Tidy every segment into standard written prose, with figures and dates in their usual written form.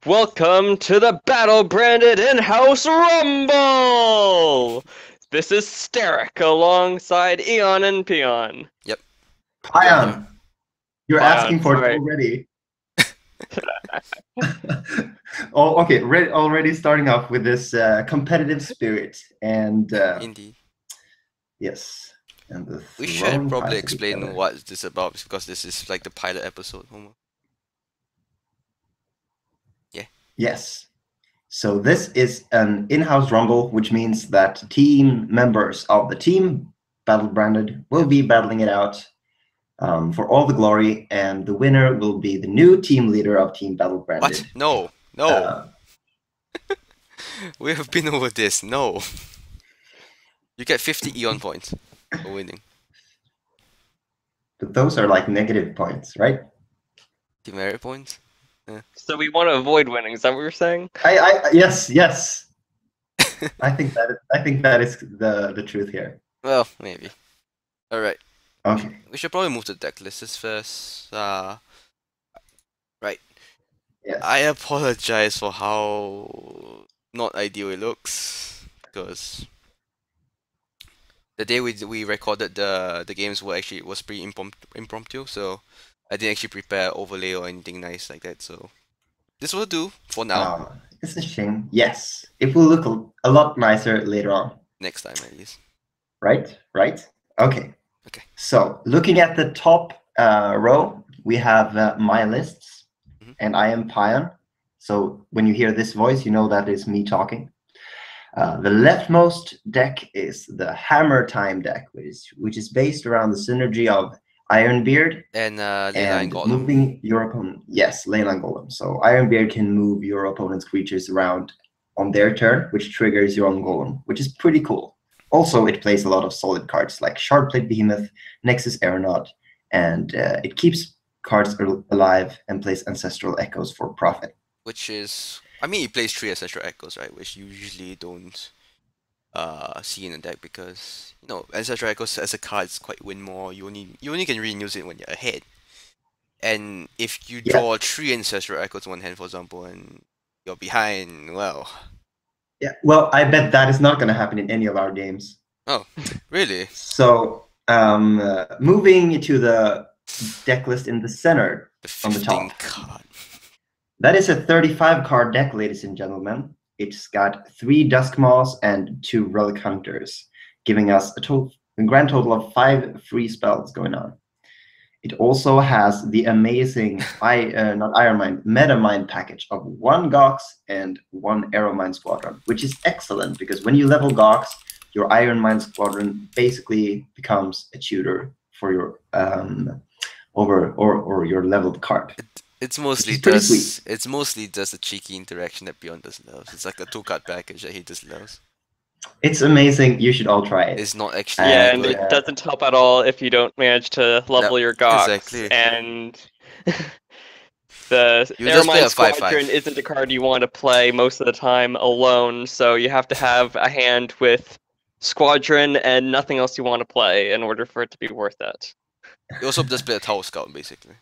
Welcome to the Battlebranded in-house Rumble! This is Steric alongside Eon and Pion. Yep. Pion, you're Pion, asking for it alright. already. Oh, okay. Already starting off with this competitive spirit, and Indeed. yes, and the We should throwing probably pies at each explain other. what this is about because this is like the pilot episode. Homo. Yes. So this is an in-house rumble, which means that team members of the team Battlebranded will be battling it out for all the glory, and the winner will be the new team leader of Team Battlebranded. What? No. No. We have been over this. No. You get 50 Eon points for winning. But those are like negative points, right? Demerit points? So we want to avoid winning, is that what you're saying? Yes. I think that is the truth here. Well, maybe. Alright. Okay. We should probably move to deck lists first. Right. Yes. I apologize for how not ideal it looks because the day we recorded the games was pretty impromptu, so I didn't actually prepare overlay or anything nice like that. So this will do for now. It's a shame. Yes, it will look a lot nicer later on. Next time at least. Right. Okay. Okay. So looking at the top row, we have my lists, and I am Pion. So when you hear this voice, you know that is me talking. The leftmost deck is the Hammer Time deck, which is based around the synergy of Ironbeard and Golem. Moving your opponent. Yes, Leyline Golem. So Ironbeard can move your opponent's creatures around on their turn, which triggers your own Golem, which is pretty cool. Also, it plays a lot of solid cards like Shardplate Behemoth, Nexus Aeronaut, and it keeps cards alive and plays Ancestral Echoes for profit. Which is, I mean, it plays 3 Ancestral Echoes, right? Which you usually don't see in a deck because Ancestral Echoes as a card is quite win more. You only can really use it when you're ahead. And if you draw 3 Ancestral Echoes in one hand, for example, and you're behind, well. Yeah, well, I bet that is not going to happen in any of our games. Oh, really? So, moving to the deck list in the center, on the top. Card. That is a 35-card deck, ladies and gentlemen. It's got 3 Duskmaws and 2 Relic Hunters, giving us a grand total of 5 free spells going on. It also has the amazing Metamind package of 1 Gox and 1 Arrowmine Squadron, which is excellent because when you level Gox, your Ironmine Squadron basically becomes a tutor for your or your leveled card. It's mostly just a cheeky interaction that Pion just loves. It's like a 2-card package that he just loves. It's amazing. You should all try it. It's not actually and it doesn't help at all if you don't manage to level your Gox. Exactly. And the Airmine Squadron isn't a card you want to play most of the time alone, so you have to have a hand with Squadron and nothing else you want to play in order for it to be worth it. You also just play a Tower Scout, basically.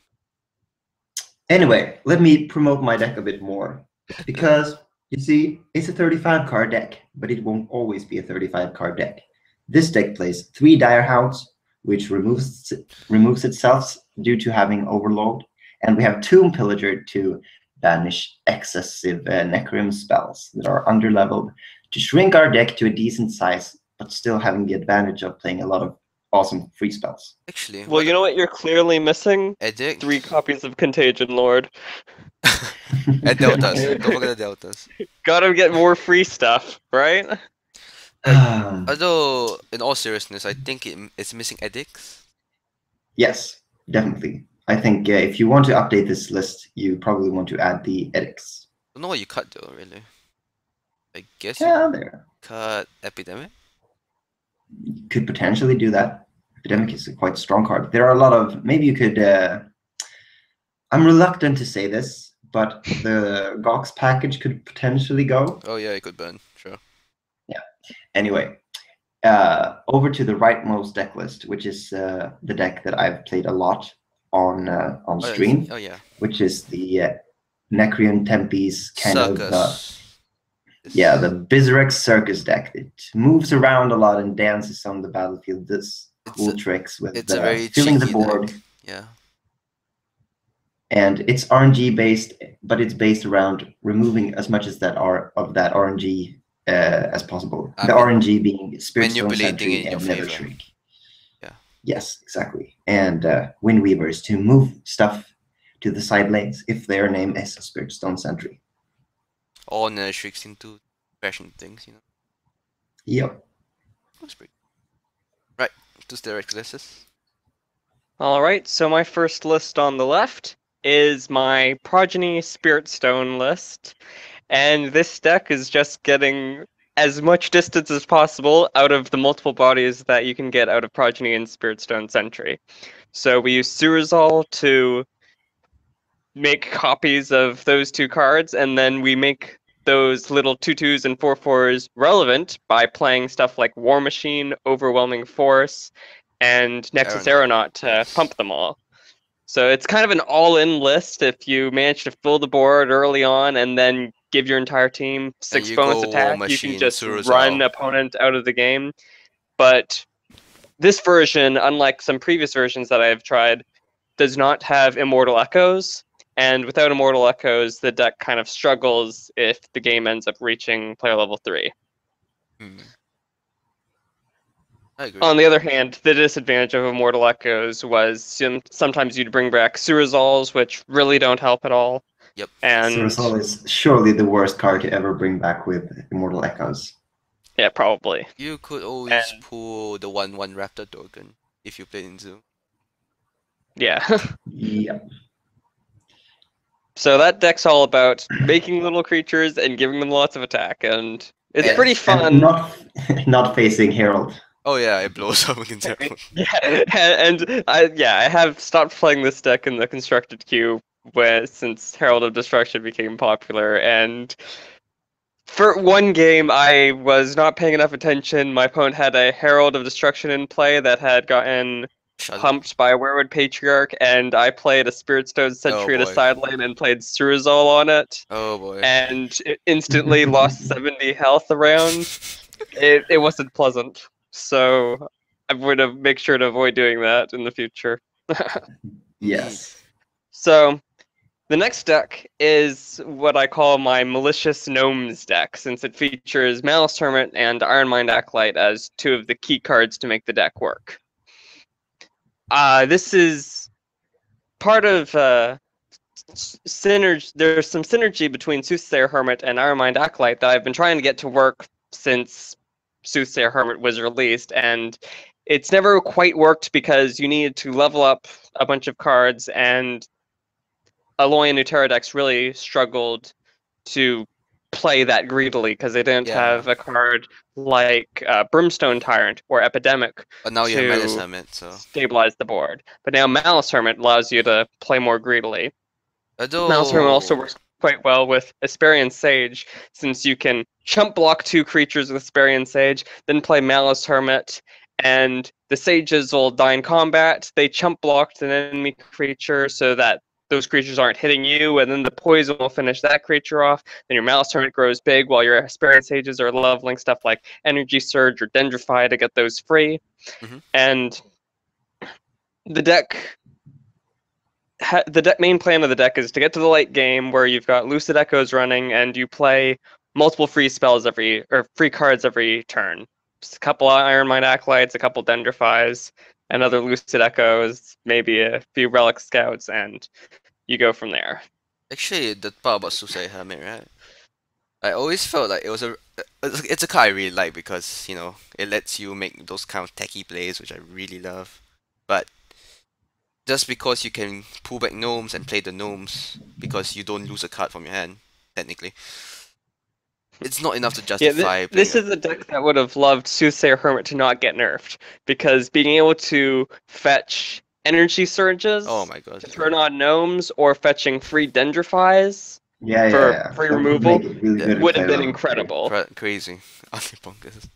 Anyway, let me promote my deck a bit more. Because, you see, it's a 35-card deck, but it won't always be a 35-card deck. This deck plays 3 Dire Hounds, which removes itself due to having Overload. And we have Tomb Pillager to banish excessive Necrim spells that are underleveled to shrink our deck to a decent size, but still having the advantage of playing a lot of awesome free spells. Actually, well, you know what you're clearly missing? Edict. 3 copies of Contagion Lord. And Deltas. Don't forget the Deltas. Gotta get more free stuff, right? Although, in all seriousness, I think it's missing edicts. Yes, definitely. I think if you want to update this list, you probably want to add the edicts. I don't know what you cut though, really. I guess there. Cut Epidemic? You could potentially do that. Epidemic is a quite strong card. There are a lot of... Maybe you could... I'm reluctant to say this, but the Gox package could potentially go. Oh yeah, it could burn. Sure. Yeah. Anyway, over to the rightmost deck list, which is the deck that I've played a lot on stream. Oh yeah. Which is the Necreon Tempe's kind Circus. yeah, the Bizarrex Circus deck. It moves around a lot and dances on the battlefield. Does cool tricks with it's a very filling the cheeky board. deck. Yeah. And it's RNG based, but it's based around removing as much as that RNG as possible. The RNG being Spirit Stone Sentry and Never Shrink. Yeah. Yes, exactly. And Wind Weavers to move stuff to the side lanes if their name is Spirit Stone Sentry. Or Never Shrinks into fashion things, you know. Yep. That's pretty. Right, to Steric lists. Alright, so my first list on the left is my Progeny Spirit Stone list. And this deck is just getting as much distance as possible out of the multiple bodies that you can get out of Progeny and Spirit Stone Sentry. So we use Surazal to make copies of those two cards, and then we make those little 2/2s and 4/4s relevant by playing stuff like War Machine, Overwhelming Force, and Nexus Aeronaut to pump them all. So it's kind of an all-in list if you manage to fill the board early on and then give your entire team 6 bonus attack. You can just run opponent out of the game. But this version, unlike some previous versions that I've tried, does not have Immortal Echoes. And without Immortal Echoes, the deck kind of struggles if the game ends up reaching player level 3. I agree. On the other hand, the disadvantage of Immortal Echoes was sometimes you'd bring back Surazals, which really don't help at all. Yep. And Surazal is surely the worst card to ever bring back with Immortal Echoes. Yeah, probably. You could always pull the 1/1 Raptor token if you play into. Yeah. Yeah. So that deck's all about making little creatures and giving them lots of attack, and it's pretty fun. And not facing Herald. Oh yeah, it blows up against Herald. Yeah, and I have stopped playing this deck in the constructed queue since Herald of Destruction became popular, and for one game I was not paying enough attention. My opponent had a Herald of Destruction in play that had gotten pumped by a Werewood Patriarch, and I played a Spirit Stone Sentry at a side lane and played Surazal on it. Oh boy. And it instantly lost 70 health around. It wasn't pleasant. So I'm going to make sure to avoid doing that in the future. Yes. So the next deck is what I call my Malicious Gnomes deck, since it features Malice Hermit and Ironmind Acolyte as two of the key cards to make the deck work. This is part of synergy. There's some synergy between Soothsayer Hermit and Ironmind Acolyte that I've been trying to get to work since Soothsayer Hermit was released, and it's never quite worked because you needed to level up a bunch of cards, and Aloy and Nuterra decks really struggled to play that greedily because they didn't have a card like Brimstone Tyrant or Epidemic but now you have Malice Hermit, so stabilize the board. But now Malice Hermit allows you to play more greedily. Malice Hermit also works quite well with Asperian Sage, since you can chump block 2 creatures with Asperian Sage, then play Malice Hermit, and the Sages will die in combat. They chump blocked an enemy creature so that those creatures aren't hitting you, and then the poison will finish that creature off. Then your Malice Hermit grows big while your Asperian Sages are leveling stuff like Energy Surge or Dendrify to get those free. And the deck... The main plan of the deck is to get to the late game where you've got Lucid Echoes running and you play multiple free spells free cards every turn. Just a couple Ironmind Acolytes, a couple Dendrifies, another Lucid Echoes, maybe a few Relic Scouts, and you go from there. Actually, the part about Soothsayer Hermit, right? I always felt like it's a card I really like because, you know, it lets you make those kind of techie plays, which I really love. But just because you can pull back gnomes and play the gnomes because you don't lose a card from your hand, technically, it's not enough to justify. This is a deck that would have loved Soothsayer Hermit to not get nerfed, because being able to fetch Energy Surges to turn on gnomes or fetching free Dendrifies for free removal would have been incredible. Crazy. Bonkers.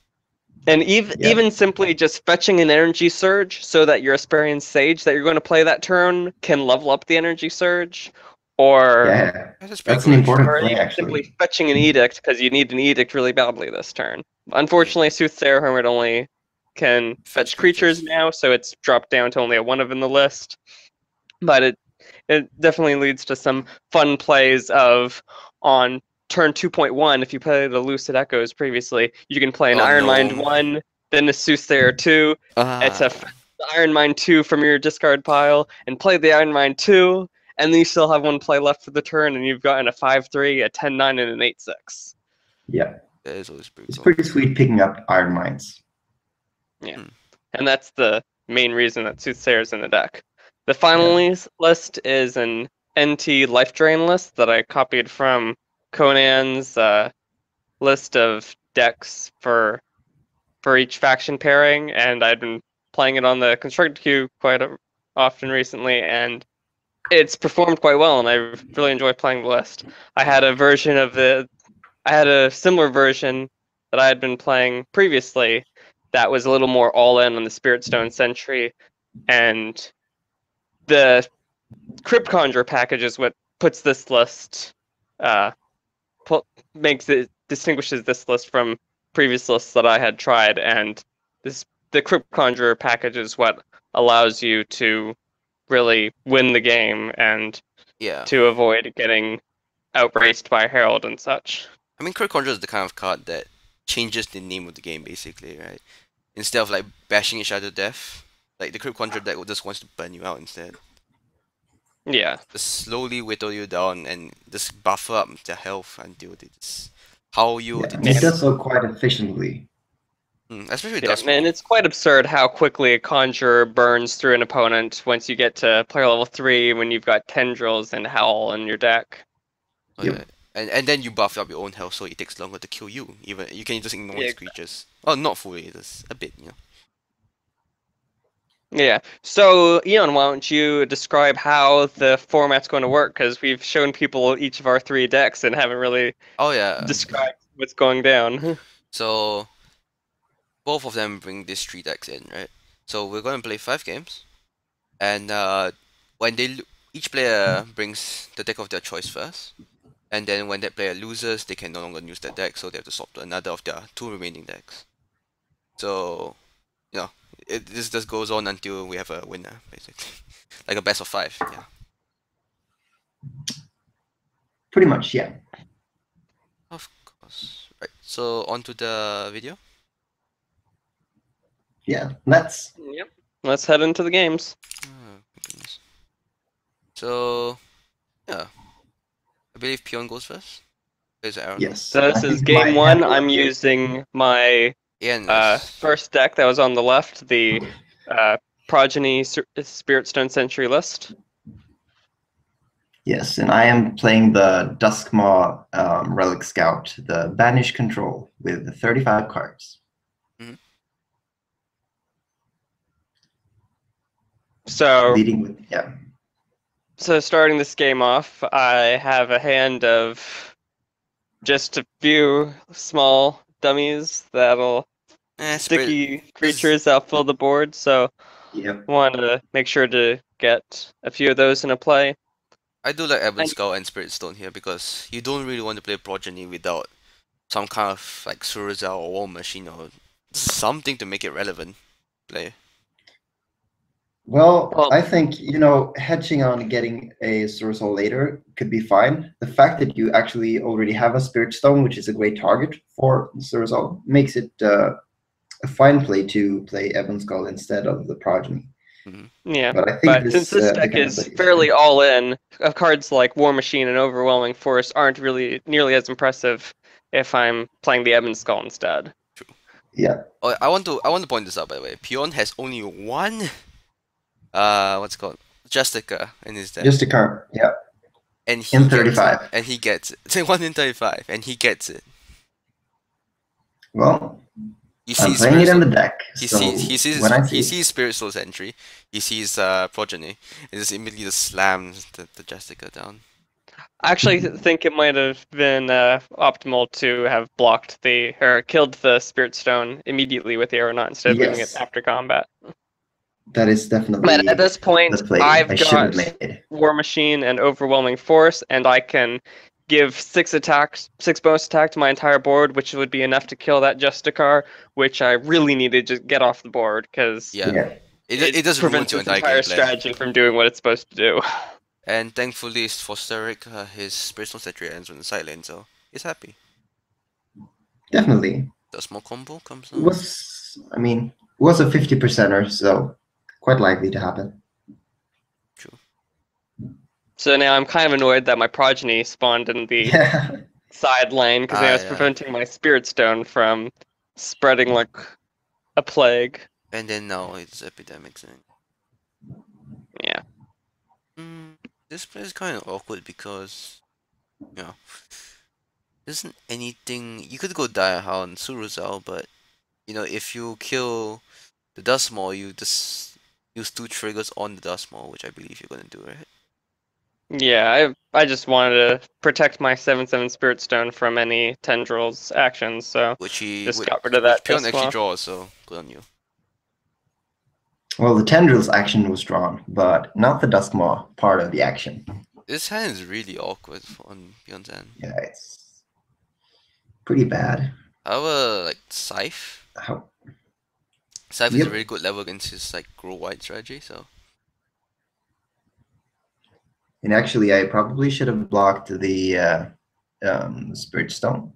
And even simply just fetching an Energy Surge so that your Asperian Sage that you're going to play that turn can level up the Energy Surge, or Yeah, That's pretty that's an cool, actually. important or play, even actually. simply fetching an edict because you need an edict really badly this turn. Unfortunately, Soothsayer Hermit only can fetch creatures now, so it's dropped down to only a 1 of in the list. But it definitely leads to some fun plays of on turn 2.1, if you played the Lucid Echoes previously, you can play an Oh Iron Mind no. 1, then a Soothsayer 2. It's a Ah, Iron Mind 2 from your discard pile, and play the Iron Mind 2, and then you still have one play left for the turn, and you've gotten a 5-3, a 10-9, and an 8-6. Yeah, that is always pretty it's cool. pretty sweet picking up Iron Mines. Yeah. Hmm. And that's the main reason that Soothsayer's in the deck. The final list is an NT Life Drain list that I copied from Conan's list of decks for each faction pairing, and I've been playing it on the constructed queue quite often recently, and it's performed quite well, and I really enjoy playing the list. I had a similar version that I had been playing previously that was a little more all in on the Spirit Stone Sentry, and the Crypt Conjure package is what puts this list, uh, makes it distinguishes this list from previous lists that I had tried, and the Crypt Conjurer package is what allows you to really win the game and Yeah. to avoid getting outraced by Herald and such. I mean, Crit Conjure is the kind of card that changes the name of the game, basically, right? Instead of like bashing each other to death, like the Crit Conjure deck just wants to burn you out instead. Yeah. Just slowly whittle you down and just buffer up their health until they just how you Yeah, they and it And does just so quite efficiently. especially yeah, dust and more. it's quite absurd how quickly a conjurer burns through an opponent once you get to player level 3 when you've got tendrils and howl in your deck. Oh, Yep. yeah. And then you buff up your own health, so it takes longer to kill you. Even you can just ignore Yeah. his creatures. Oh, not fully, just a bit, you know. Yeah. So, Eon, why don't you describe how the format's going to work? Because we've shown people each of our 3 decks and haven't really Oh yeah. described what's going down. So both of them bring these 3 decks in, right? So we're going to play 5 games, and when each player brings the deck of their choice first, and then when that player loses, they can no longer use that deck, so they have to swap to another of their 2 remaining decks. So you know, this just goes on until we have a winner, basically, like a best of 5. Yeah. Pretty much, yeah. Of course. Right. So on to the video. Yeah, let's. Yep. Let's head into the games. Oh, my goodness. So yeah, I believe Pion goes first. There's Aaron. Yes. So this I is think my game 1. hand I'm will- using my Ian is. first deck that was on the left, the Progeny Spirit Stone Century list. Yes, and I am playing the Duskmaw Relic Scout, the Banish Control, with 35 cards. So Leading with, yeah. So starting this game off, I have a hand of just a few small dummies that'll sticky creatures that'll fill the board. So Yep. want to make sure to get a few of those in a play. I do like Ebon And- Skull and Spirit Stone here because you don't really want to play Progeny without some kind of like Surazal or War Machine or something to make it relevant play. Well, Well, I think, hedging on getting a Sorcerer later could be fine. The fact that you actually already have a Spirit Stone, which is a great target for Sorcerer, makes it a fine play to play Ebon Skull instead of the Progeny. yeah, But I think since this deck kind of is play fairly fine. all in, cards like War Machine and Overwhelming Force aren't really nearly as impressive if I'm playing the Ebon Skull instead. Yeah. Oh, I want to point this out, by the way. Pion has only one what's it called, Justica in his deck, Just a card. Yeah. and he In gets 35. it, and he gets it. Say 1 in 35, and he gets it. Well, He I'm sees playing it in Spirit the Soul. deck. He So sees when I he see sees Spirit Soul's entry. He sees Progeny, and just immediately just slams the Justica down. I actually think it might have been optimal to have killed the Spirit Stone immediately with the Aeronaut instead of moving it Yes. after combat. That is definitely But at this point, the play I I've should have got made. War Machine and Overwhelming Force, and I can give 6 bonus attack to my entire board, which would be enough to kill that Justicar, which I really needed to get off the board because Yeah. Yeah. It it does ruin prevents your this entire entire gameplay. strategy from doing what it's supposed to do. And thankfully for Steric, his personal sentry ends on the side lane, so he's happy. Definitely. The small combo comes It now. was, I mean, it was a 50%er, so quite likely to happen. True. So now I'm kind of annoyed that my progeny spawned in the Yeah. side lane because now it's Yeah. preventing my Spirit Stone from spreading like a plague. And then now it's epidemic thing. Yeah. This play is kind of awkward because, you know, there isn't anything. You could go Direhound, Suruzal, but you know, if you kill the Dust Maul, you just use 2 triggers on the Dust Maul, which I believe you're gonna do, right? Yeah, I just wanted to protect my 7/7 Spirit Stone from any tendrils actions, so Which just got rid of which that Pion actually Duskmaw. draws, so good on you. Well, the tendrils action was drawn, but not the Duskmaw part of the action. This hand is really awkward on Pion's end. Yeah, it's pretty bad. However, like Scythe. How? Scythe is a Yep. really good level against his like grow wide strategy, so And actually, I probably should have blocked the Spirit Stone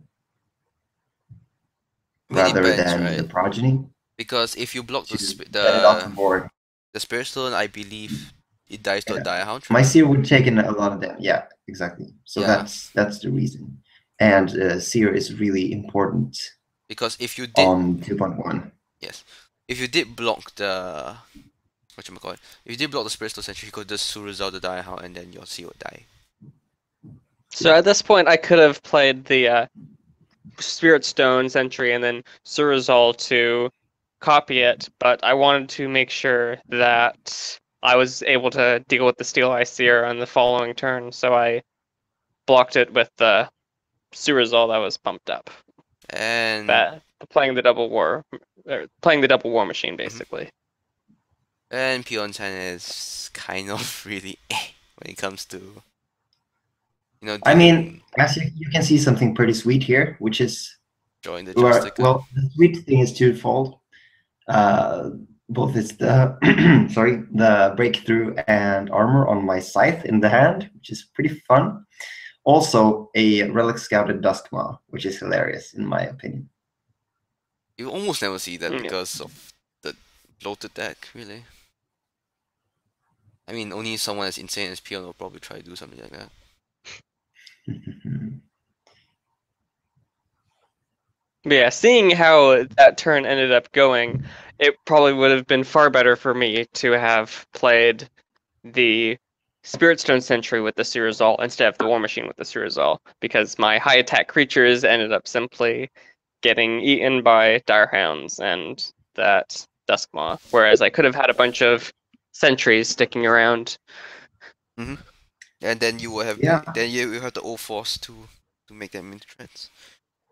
really rather depends, than the right? Progeny Because if you block to get it off the board. the Spirit Stone, I believe it dies to a Yeah. Direhound My trigger. Seer would take in a lot of damage. Yeah, exactly. So Yeah. that's the reason. And Seer is really important Because if you did on 2.1. yes, if you did block the whatchamacallit, if you did block the Spirit Stone Sentry, you could just Suruzal the Direhound and then your Seer would die. So at this point, I could have played the Spirit Stone Sentry and then Surazal to copy it, but I wanted to make sure that I was able to deal with the Steel Eye Seer on the following turn, so I blocked it with the Surazal that was pumped up. And Playing the double war machine basically. and Pion's hand is kind of really when it comes to I mean, as you can see something pretty sweet here, which is drawing the joystick. well, the sweet thing is twofold. Both is the sorry, the breakthrough and armor on my scythe in the hand, which is pretty fun. Also, a relic scouted Duskmaw, which is hilarious in my opinion. You almost never see that Yeah. because of the bloated deck, really. I mean, only someone as insane as Pion will probably try to do something like that. But yeah, seeing how that turn ended up going, it probably would have been far better for me to have played the Spirit Stone Sentry with the Surazal instead of the War Machine with the Surazal, because my high attack creatures ended up simply getting eaten by Direhounds and that Duskmaw, whereas I could have had a bunch of sentries sticking around. And then you will have then you have the old force to make them into threats.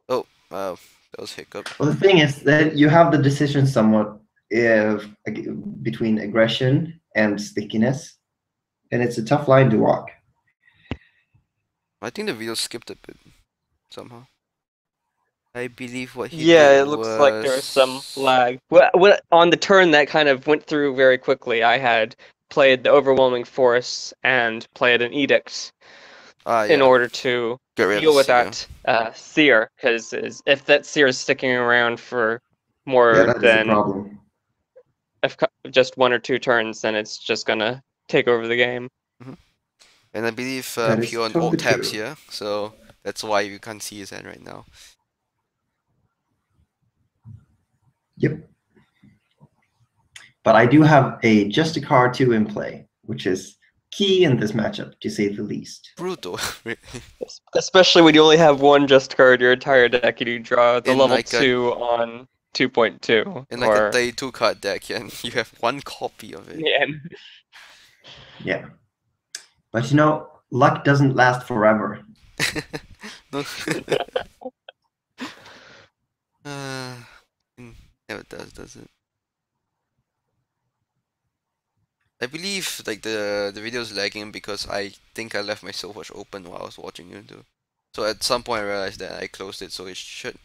Oh, that was hiccup. Well, the thing is that you have the decision somewhat between aggression and stickiness, and it's a tough line to walk. I think the video skipped a bit somehow. I believe what he Yeah, did it looks like there was some lag. On the turn that kind of went through very quickly, I had played the Overwhelming Force and played an Edict in order to deal with that Seer, because if that Seer is sticking around for more than just 1 or 2 turns, then it's just gonna take over the game. And I believe Pion totally alt tabs true. here, so that's why you can't see his hand right now. Yep. But I do have a Justicar 2 in play, which is key in this matchup, to say the least. Brutal. Especially when you only have one Just card your entire deck, and you draw the level like 2 on 2.2. In like a 32 card deck, and you have one copy of it. Yeah. Yeah. But you know, luck doesn't last forever. Never does it? I believe like the video's lagging because I think I left my Silverwatch open while I was watching you do. So at some point I realized that I closed it, so it should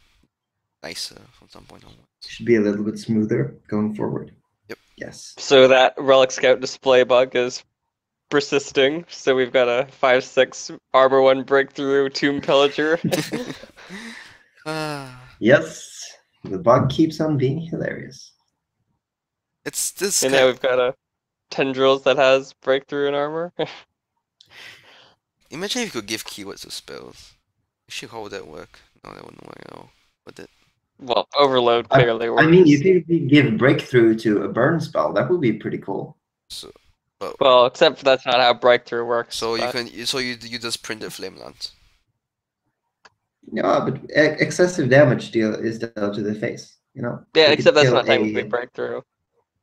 nicer from some point onwards. Should be a little bit smoother going forward. Yep. Yes. So that Relic Scout display bug is persisting. So we've got a 5/6 Armor 1 breakthrough Tomb Pillager. Yes. The bug keeps on being hilarious. It's this And kind now we've got a Tendrils that has breakthrough in armor. Imagine if you could give keywords to spells. Actually, how would that work? No, that wouldn't work at all. Would it? Well, Overload clearly I mean, works. you could give breakthrough to a burn spell. That would be pretty cool. So, but Well, except for that's not how breakthrough works. so you but- can so you just print the flame lance. Yeah, but excessive damage deal is dealt to the face. You know. Yeah, You could except that's kill not technically breakthrough.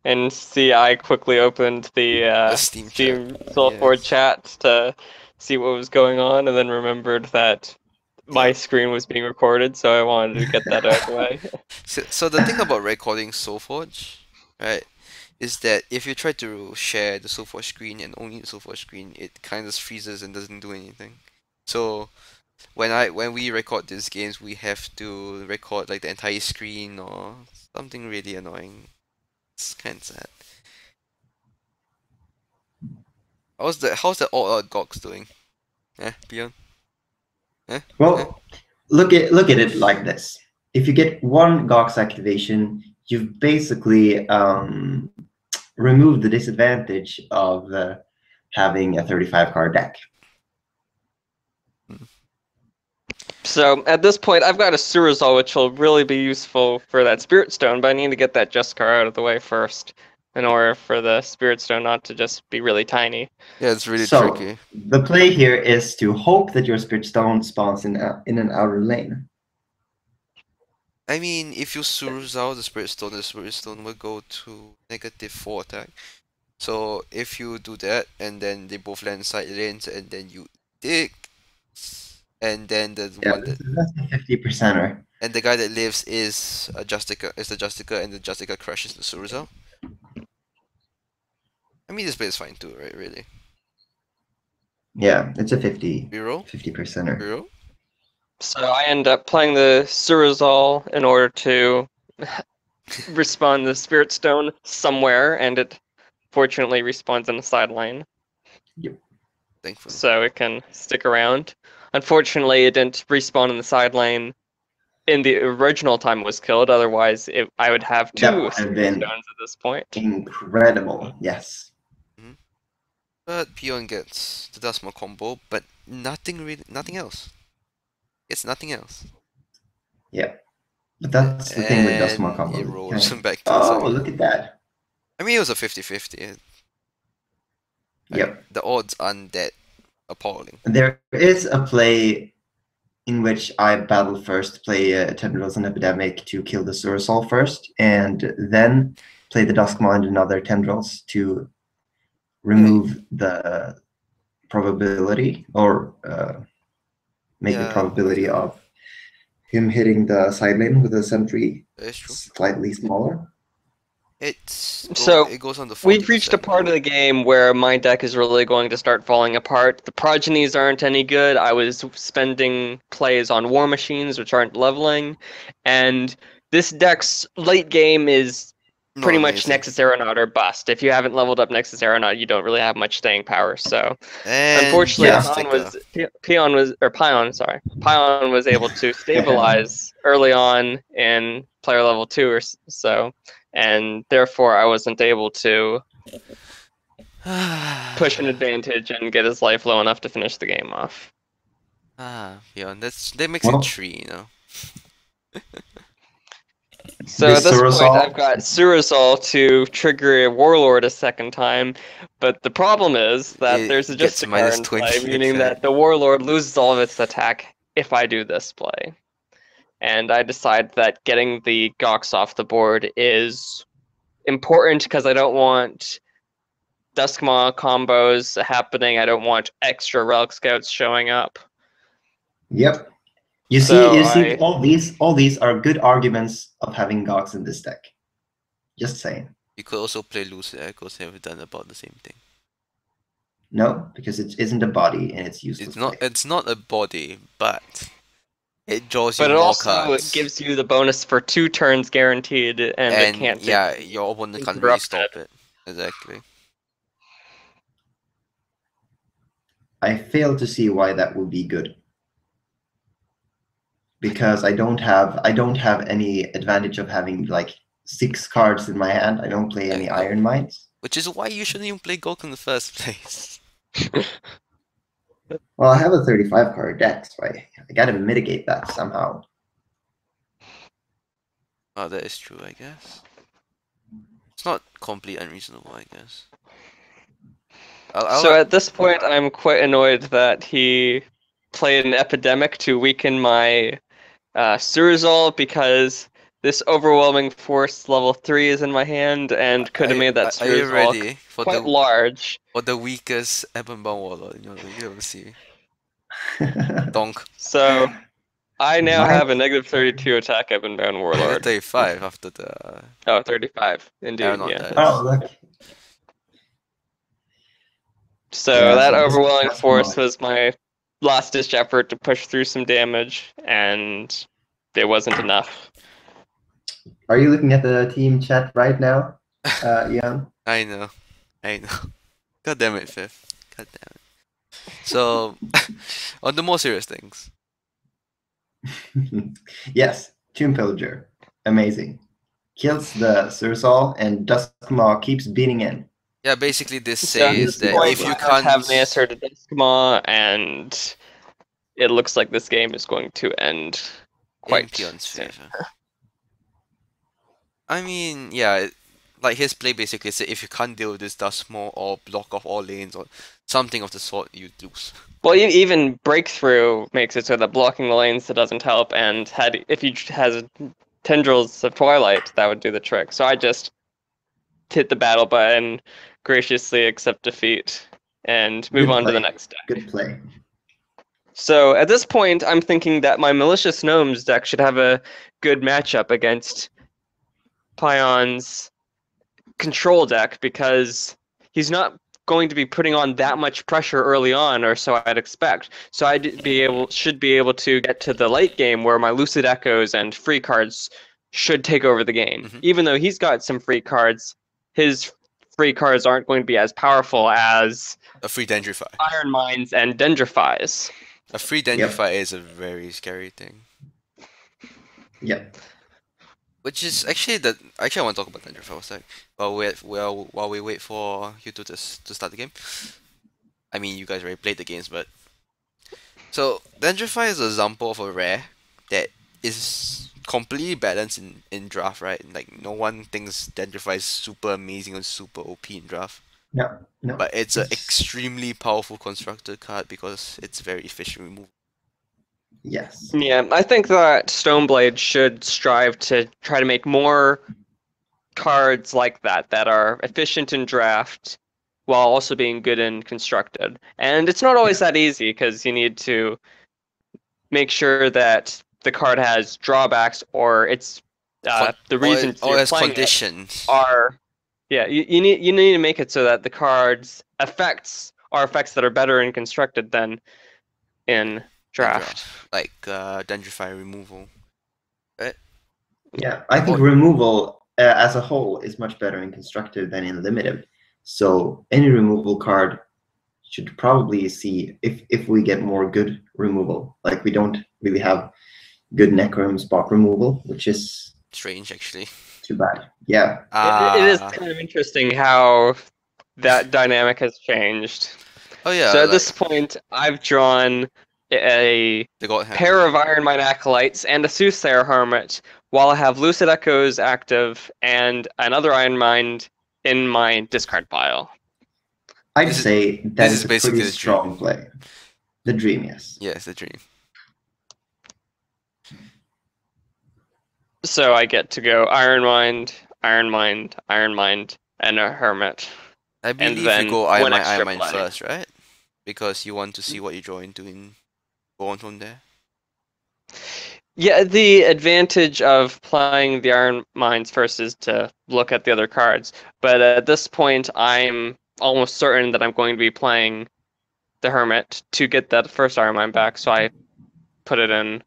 And see, I quickly opened the Steam Steam chat. Soulforge Yes. chat to see what was going on, and then remembered that my Yeah. screen was being recorded, so I wanted to get that out of the way. So the thing about recording Soulforge, right, is that if you try to share the Soulforge screen and only the Soulforge screen, it kind of freezes and doesn't do anything. So when we record these games, we have to record like the entire screen or something really annoying. It's kind of sad. How's the all out Gox doing? Pion? Well, look at it like this. If you get one Gox activation, you've basically removed the disadvantage of having a 35 card deck. So at this point, I've got a Surazal, which will really be useful for that Spirit Stone, but I need to get that Juskar out of the way first in order for the Spirit Stone not to just be really tiny. Yeah, it's really So, tricky. the play here is to hope that your Spirit Stone spawns in an outer lane. I mean, if you Surazao the Spirit Stone will go to -4 attack. So if you do that, and then they both land side lanes, and then you dig, and then the Yeah, one that that's a 50%er. and the guy that lives is a Justica, is the Justica, and the Justica crashes the Surazao. I mean, this play is fine too, right? Really. Yeah, it's a 50 Reroll? 50%er. Reroll? So I end up playing the Surazal in order to respawn the Spirit Stone somewhere, and it fortunately respawns in the sideline, Thankfully. so it can stick around. Unfortunately, it didn't respawn in the sideline in the original time it was killed. Otherwise, I would have That two would have Spirit been Stones at this point. incredible. Yes. But Pion gets the Dustmore combo, but nothing else. It's nothing else. Yeah. But that's the thing with Dustmore And combo. it you rolls can't- back to the Oh, side. look at that. I mean, it was a 50-50. Yep. The odds aren't that appalling. There is a play in which I battle first, play Tendrils and Epidemic to kill the Surazal first, and then play the Duskmaw and another Tendrils to remove the probability, or make the Yeah, probability of him hitting the side lane with a sentry That's true. slightly smaller. So, it goes on the 40%. We've reached a part of the game where my deck is really going to start falling apart. The progenies aren't any good. I was spending plays on War Machines, which aren't leveling, and this deck's late game is Not pretty much amazing. Nexus Aeronaut or bust. If you haven't leveled up Nexus Aeronaut, you don't really have much staying power. So And unfortunately, Justica. Pion was able to stabilize early on in player level 2 or so, and therefore I wasn't able to push an advantage and get his life low enough to finish the game off. Pion. That makes Well- it 3, you know. So This at this point, Surazal- I've got Surazal to trigger a Warlord a second time, but the problem is that It there's a gets Justicar in play, -20 meaning that attack. the Warlord loses all of its attack if I do this play. And I decide that getting the Gox off the board is important because I don't want Duskmaw combos happening. I don't want extra Relic Scouts showing up. Yep. You So see, I- all these are good arguments of having Gox in this deck. Just saying. You could also play Lucid Echoes and have done about the same thing. No, because it isn't a body and it's useless play. It's not a body, but it draws you But it more also cards. gives you the bonus for 2 turns guaranteed, and it And can't yeah, your opponent can't really interrupt stop it. it. Exactly. I fail to see why that would be good. Because I don't have any advantage of having like 6 cards in my hand. I don't play any No. Iron Mines. Which is why you shouldn't even play Gok in the first place. Well, I have a 35 card deck, so I gotta mitigate that somehow. Oh, that is true, I guess. It's not completely unreasonable, I guess. So at this point, I'm quite annoyed that he played an Epidemic to weaken my Surzal, because this Overwhelming Force level 3 is in my hand and could have made that Are you Surzal ready for quite large. the weakest Ebonbound Warlord you ever see? Donk. So I now My have a negative 32 attack Ebonbound Negative Warlord. 35 after the Oh, 35, indeed, Aeronaut yeah. dies. oh look. So Yeah, that so Overwhelming that's Force mine. was my last-ditch effort to push through some damage, and it wasn't enough. Are you looking at the team chat right now, Ian? I know. God damn it, Fifth. God damn it. So, on the more serious things. Yes, Tomb Pillager. Amazing. Kills the Sursal and Duskmaw keeps beating in. Yeah, basically this So at says this that point, if you I don't have can't... an answer to Duskmaw, and it looks like this game is going to end quite in Pion's soon. favor. I mean, yeah, like his play basically said if you can't deal with this Duskmaw or block off all lanes or something of the sort, you lose. Well, even Breakthrough makes it so that blocking the lanes that doesn't help, and if he has Tendrils of Twilight, that would do the trick. So I just hit the battle button, graciously accept defeat, and move Good on to the play. next deck. Good play. So at this point, I'm thinking that my Malicious Gnomes deck should have a good matchup against Pion's control deck, because he's not going to be putting on that much pressure early on, or so I'd expect. So should be able to get to the late game where my Lucid Echoes and free cards should take over the game. Mhm. Even though he's got some free cards, his free cards aren't going to be as powerful as A free Dendrify. Iron Mines and Dendrifies. A free Dendrify is a very scary thing. Yep. Which is actually I want to talk about Dendrify for a sec. While we wait for you to start the game. I mean, you guys already played the games, but so Dendrify is an example of a rare that is completely balanced in draft, right? Like no one thinks Dendrify is super amazing or super OP in draft. No. But it's an extremely powerful constructed card because it's very efficient removal. Yes. Yeah, I think that Stoneblade should strive to try to make more cards like that are efficient in draft while also being good in constructed. And it's not always that easy, because you need to make sure that the card has drawbacks, or it's the reasons or you're has playing conditions. it are. Yeah, you need to make it so that the card's effects are effects that are better in constructed than in draft. Like Dendrify removal. Right? Yeah, I think removal as a whole is much better in constructed than in limited. So any removal card should probably see if we get more good removal. Like we don't really have good Necrom spot removal, which is strange actually. Too bad. Yeah. It is kind of interesting how that dynamic has changed. Oh yeah. So at this point, I've drawn a pair of Iron Mine Acolytes and a Soothsayer Hermit, while I have Lucid Echoes active and another Iron Mine in my discard pile. I'd say that is a pretty strong play. The dream, yes. Yes, the dream. So I get to go Iron Mind, Iron Mind, Iron Mind, and a Hermit. I believe you go Iron Mine first, right? Because you want to see what you draw into and go on from there. Yeah, the advantage of playing the Iron Mines first is to look at the other cards. But at this point, I'm almost certain that I'm going to be playing the Hermit to get that first Iron Mine back, so I put it in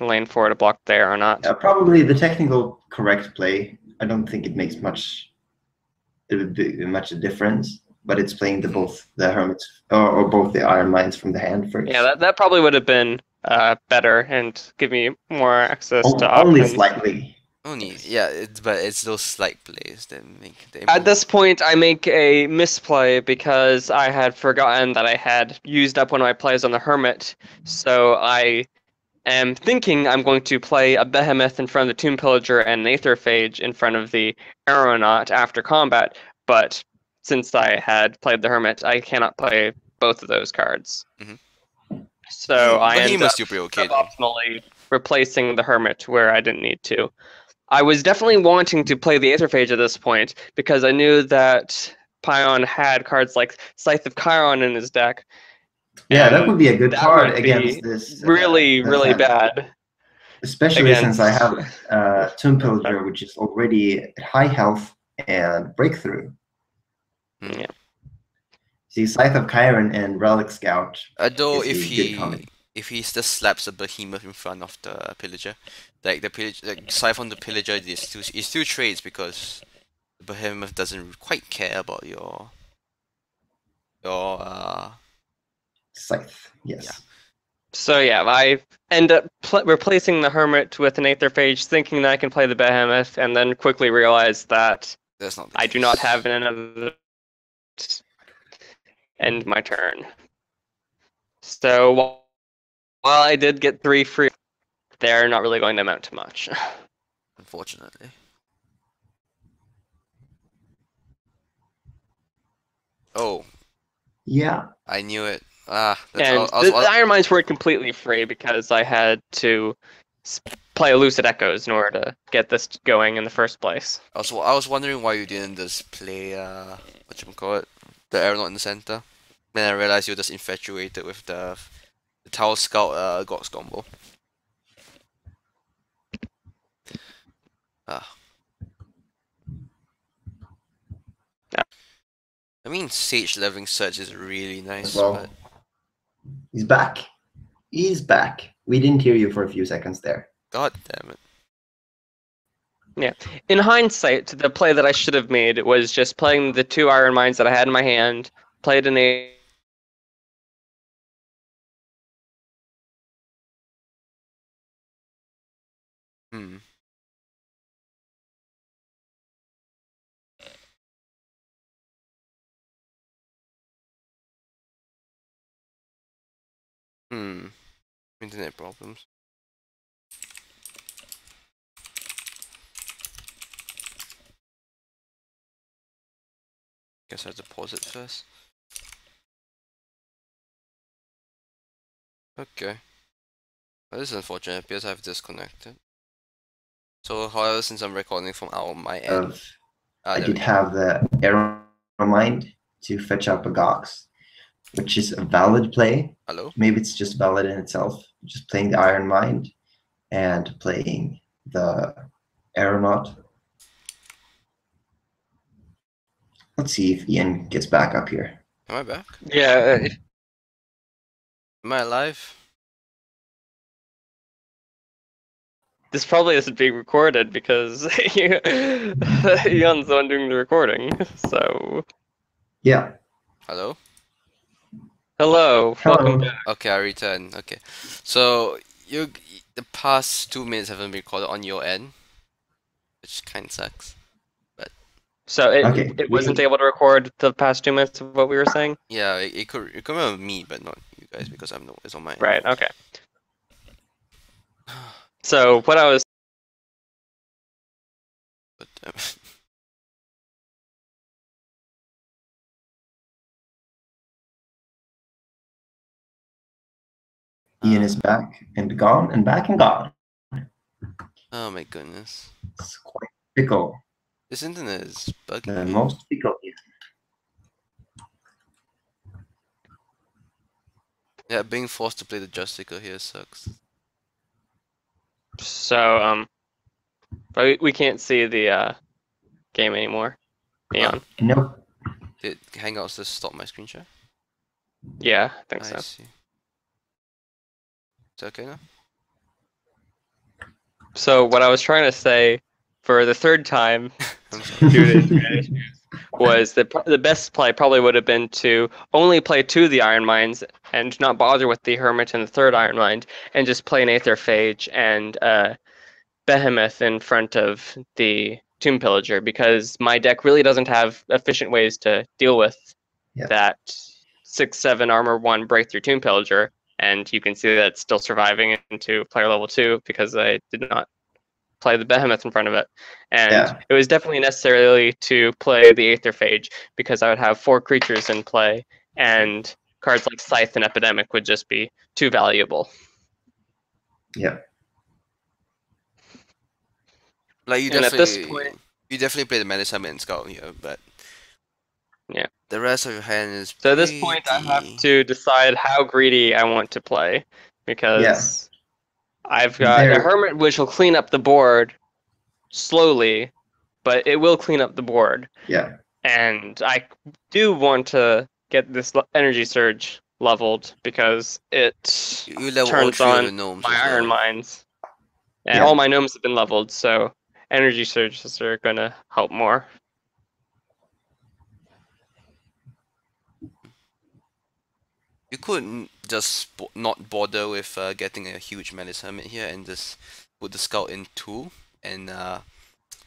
lane 4 to block the Aeronaut. Probably the technical correct play. I don't think it makes much a difference, but it's playing both the Hermits or both the Iron Mines from the hand first. Yeah, that probably would have been better and give me more access to Only options. slightly. Only, yeah, but it's those slight plays that make the At this point, I make a misplay because I had forgotten that I had used up one of my plays on the Hermit, so I am thinking I'm going to play a Behemoth in front of the Tomb Pillager and an Aetherphage in front of the Aeronaut after combat, but since I had played the Hermit, I cannot play both of those cards. So I but he end must up still be okay though. suboptimally replacing the Hermit where I didn't need to. I was definitely wanting to play the Aetherphage at this point because I knew that Pion had cards like Scythe of Chiron in his deck. Yeah, that would be a good that card would against be this. really bad. Especially since I against- have Tomb Pillager, which is already at high health and breakthrough. Yeah. See, Scythe of Chiron and Relic Scout Though is a good combo. if he just slaps a behemoth in front of the pillager, like the pillager, like Scythe on the pillager is two trades because the behemoth doesn't quite care about your Scythe, yes. Yeah. So yeah, I end up replacing the Hermit with an Aetherphage, thinking that I can play the Behemoth, and then quickly realize that That's not the I case. do not have another end my turn. So while I did get 3 free, they're not really going to amount to much. Unfortunately. Oh, Yeah. I knew it. Ah, And the Iron Mines weren't completely free because I had to play Lucid Echoes in order to get this going in the first place. Also, I was wondering why you didn't just play whatchamacallit, the aeronaut in the center. Then I realized you're just infatuated with the Tower Scout Gox combo. Ah. I mean, Sage Leveling Surge is really nice, Well, but he's back. He's back. We didn't hear you for a few seconds there. god damn it. Yeah. In hindsight, the play that I should have made was just playing the 2 Iron Mines that I had in my hand, played an Hmm. Hmm. Internet problems. Guess I have to pause it first. Okay. Well, this is unfortunate. It appears I've disconnected. So, however, since I'm recording from my end, I there did we go. have the Arrow Mind to fetch up a Gox, which is a valid play. Hello? Maybe it's just valid in itself. Just playing the Iron Mind and playing the Aeronaut. Let's see if Ian gets back up here. Am I back? Yeah. Am I alive? This probably isn't being recorded because Eon's the one doing the recording. So, Yeah. Hello? hello, welcome back. Okay, I return. Okay. So, the past 2 minutes haven't been recorded on your end, which kind of sucks. So it wasn't able to record the past 2 minutes of what we were saying? Yeah, it could remember me, but not you guys because it's on my end. Right, okay. So what I was But, Ian is back and gone and back and gone. oh my goodness. It's quite fickle. This internet is bugging The me. most fickle. Yeah, being forced to play the Justico here sucks. So but we can't see the game anymore. Eon. Nope. Did Hangouts just stop my screen share? Yeah, I think I so. see. Is that okay now? So what I was trying to say for the third time I'm sorry. due to internet issues was that the best play probably would have been to only play 2 of the Iron Mines and not bother with the Hermit and the third Iron Mind and just play an Aether Phage and Behemoth in front of the Tomb Pillager, because my deck really doesn't have efficient ways to deal with Yeah. that 6/7 armor 1 breakthrough Tomb Pillager, and you can see that it's still surviving into player level 2 because I did not play the Behemoth in front of it. And Yeah. it was definitely necessary to play the Aether Phage because I would have 4 creatures in play, and cards like Scythe and Epidemic would just be too valuable. Yeah. Like you And at this definitely, point, you definitely play the Mana Summon and Scout here, but yeah. the rest of your hand is So at this point, I have pretty. to decide how greedy I want to play, because I've got a Very. Hermit which will clean up the board slowly, but it will clean up the board. Yeah. And I do want to get this energy surge leveled because it You level all turns 3 of on your gnomes my as Iron well. Mines. And Yeah. all my gnomes have been leveled, so energy surges are going to help more. You could just not bother with getting a huge Mana Hermit here and just put the Scout in 2 and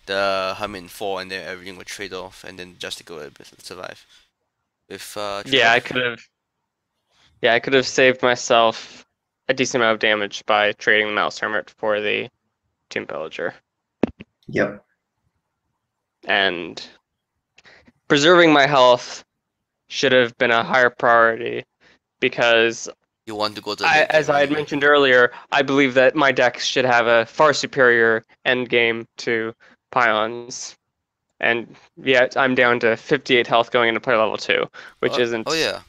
the Hermit in 4, and then everything will trade off, and then Justico will survive. With Yeah, I Trev, could have. Yeah, I could have saved myself a decent amount of damage by trading the Mouse Hermit for the Tomb Pillager. Yep. And preserving my health should have been a higher priority, because you want to go to the late as game I had anyway. mentioned earlier, I believe that my deck should have a far superior end game to Pion's. And yet I'm down to 58 health going into player level 2, which isn't Oh yeah,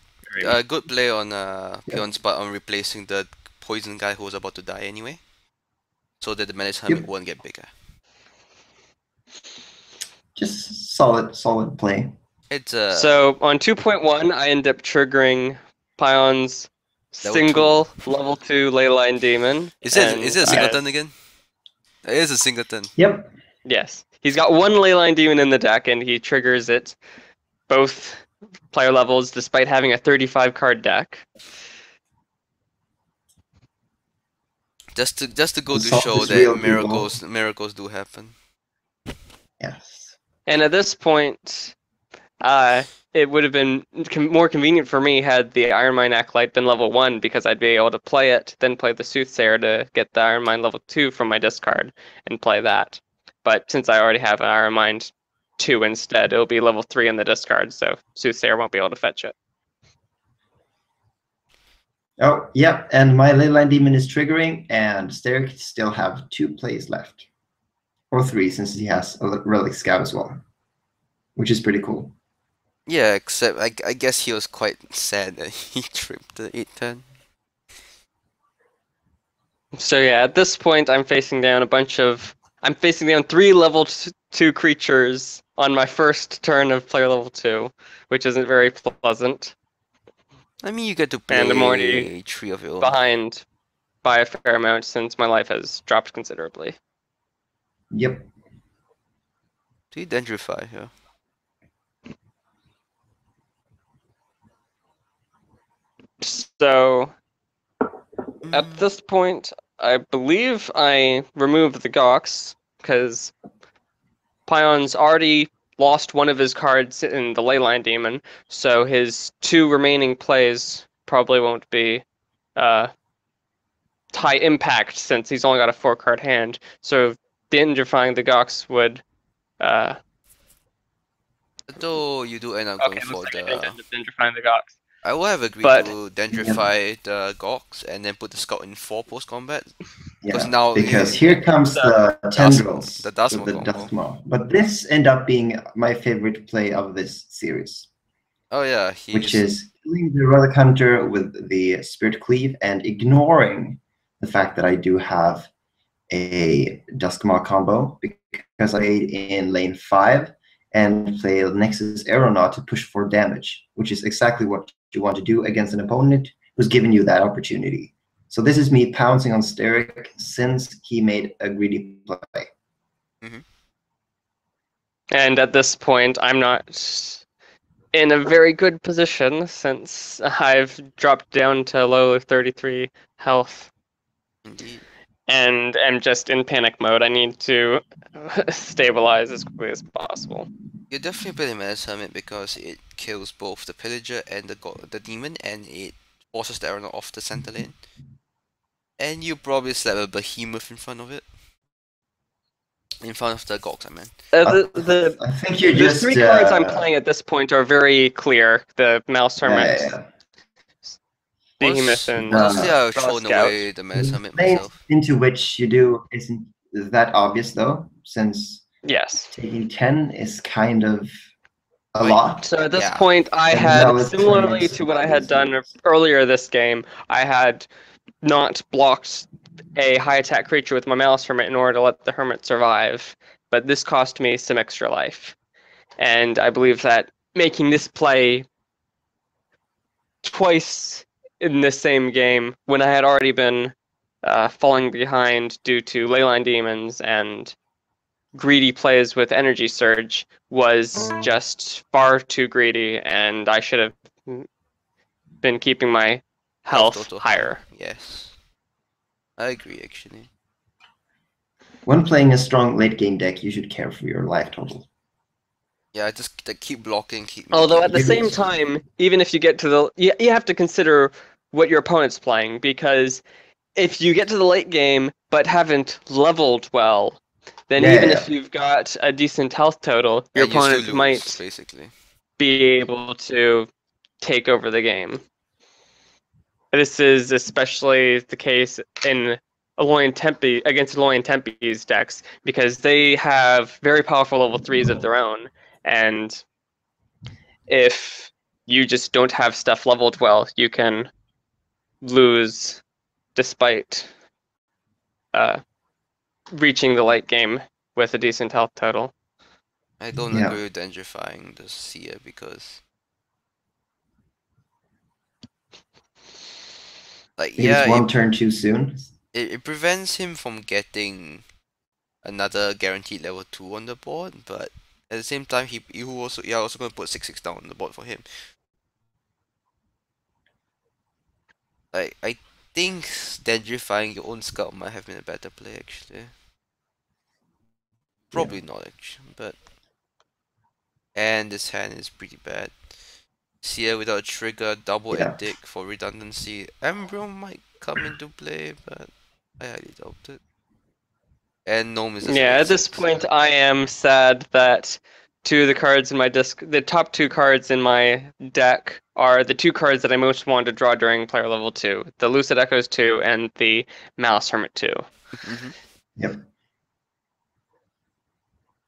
very good play on Yeah. Pion's part on replacing the poison guy who was about to die anyway, so that the Menace Hermit Yep. won't get bigger. Just solid play. It's So on 2.1, I end up triggering Pion's Level single level 2 Leyline Demon. is it a And singleton again? It is a singleton. Yep. yes, he's got 1 Leyline Demon in the deck, and he triggers it both player levels despite having a 35 card deck. Just to go The to soft show is that real, people. miracles do happen. Yes. And at this point, it would have been more convenient for me had the Iron Mine Acolyte been level 1, because I'd be able to play it, then play the Soothsayer to get the Iron Mine level 2 from my discard and play that. But since I already have an Iron Mine 2 instead, it'll be level 3 in the discard, so Soothsayer won't be able to fetch it. Oh, yeah. And my Leyline Demon is triggering, and Steric still have 2 plays left. Or 3, since he has a Relic Scout as well. Which is pretty cool. Yeah, except I guess he was quite sad that he tripped the 8-10. So yeah, at this point, I'm facing down 3 level 2 creatures on my first turn of player level 2, which isn't very pleasant. I mean, you get to And I'm already play 3 of your own. behind by a fair amount since my life has dropped considerably. Yep. Do you dendrify here? So at this point, I believe I removed the Gox, because Pion's already lost one of his cards in the Leyline Demon, so his 2 remaining plays probably won't be high impact since he's only got a 4-card hand. So dendrifying the Gox would Though you do end up going for looks like I the. did end up dendrifying the Gox. I would have agreed But- to dendrify the Gox and then put the Scout in 4 post combat. Yeah. now Because here comes the tendrils. the Dustmo with the combo. Dustmo. But this ended up being my favorite play of this series. Oh yeah, Which is killing the Relic Hunter with the Spirit Cleave and ignoring the fact that I do have a Duskmaw combo because I played in lane 5 and play Nexus Aeronaut to push for damage, which is exactly what you want to do against an opponent who's given you that opportunity. So this is me pouncing on Steric since he made a greedy play. Mm-hmm. And at this point, I'm not in a very good position since I've dropped down to low 33 health Indeed. and am just in panic mode. I need to stabilize as quickly as possible. You're definitely playing Menace Hermit because it kills both the Pillager and the Demon, and it forces the Aeronaut off the center lane. And you probably slap a Behemoth in front of it. In front of the Gox, I mean. I think you're The just... three cards I'm playing at this point are very clear. The Mouse Hermit, Behemoth, and Honestly, I've Raw thrown Scout. away the Menace Hermit lanes myself. into which you do isn't that obvious, though, since Yes. taking 10 is kind of a Like, lot. So at this Yeah. point, I And had, now it's similarly turning to what I had obvious done moves. earlier this game, I had not blocked a high attack creature with my Mouse Hermit in order to let the Hermit survive. But this cost me some extra life. And I believe that making this play twice in this same game, when I had already been falling behind due to Leyline Demons and greedy plays with Energy Surge, was just far too greedy, and I should have been keeping my health total higher. Yes. I agree, actually. When playing a strong late game deck, you should care for your life total. Yeah, just keep blocking, keep Although making at the same time, even if you get to the, you have to consider what your opponent's playing, because if you get to the late game but haven't leveled well, then even if you've got a decent health total, your and you still opponent lose, might basically. be able to take over the game. This is especially the case in Aloy Tempe against Aloy Tempe's decks because they have very powerful level 3s of their own, and if you just don't have stuff leveled well, you can lose despite reaching the late game with a decent health total. I don't agree with dendrifying the Seer because, like, It's one turn too soon. it prevents him from getting another guaranteed level 2 on the board, but at the same time, you're also going to put 6/6 down on the board for him. Like, I think dendrifying your own scout might have been a better play, actually. Probably not, actually, but... And this hand is pretty bad. Seer without a trigger, double Edict for redundancy. Embryo might come into play, but I highly doubt it. And Gnome is at this point, I am sad that two of the cards in my disc, the top two cards in my deck, are the two cards that I most wanted to draw during player level 2: the Lucid Echoes 2 and the Malice Hermit 2. Yep.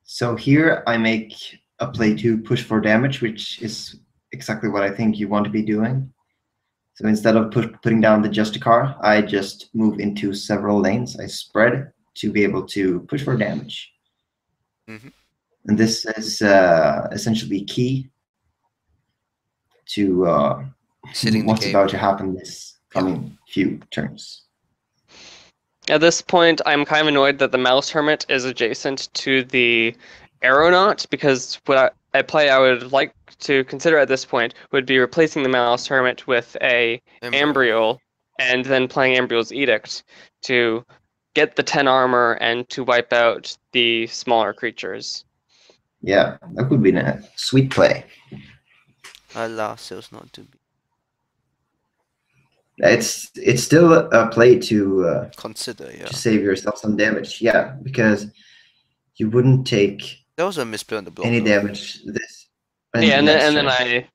So here I make a play to push for damage, which is exactly what I think you want to be doing. So instead of putting down the Justicar, I just move into several lanes. I spread to be able to push for damage. And this is essentially key to what's about to happen this coming few turns. At this point, I'm kind of annoyed that the Mouse Hermit is adjacent to the Aeronaut, because what a play I would like to consider at this point would be replacing the Mouse Hermit with a Ambriel, and then playing Ambriel's Edict to get the 10 armor and to wipe out the smaller creatures. Yeah, that would be a sweet play. Alas, it was not to be. It's still a play to consider, to save yourself some damage. Yeah, because you wouldn't take that was a misplay on the block, any damage this. Yeah, and then I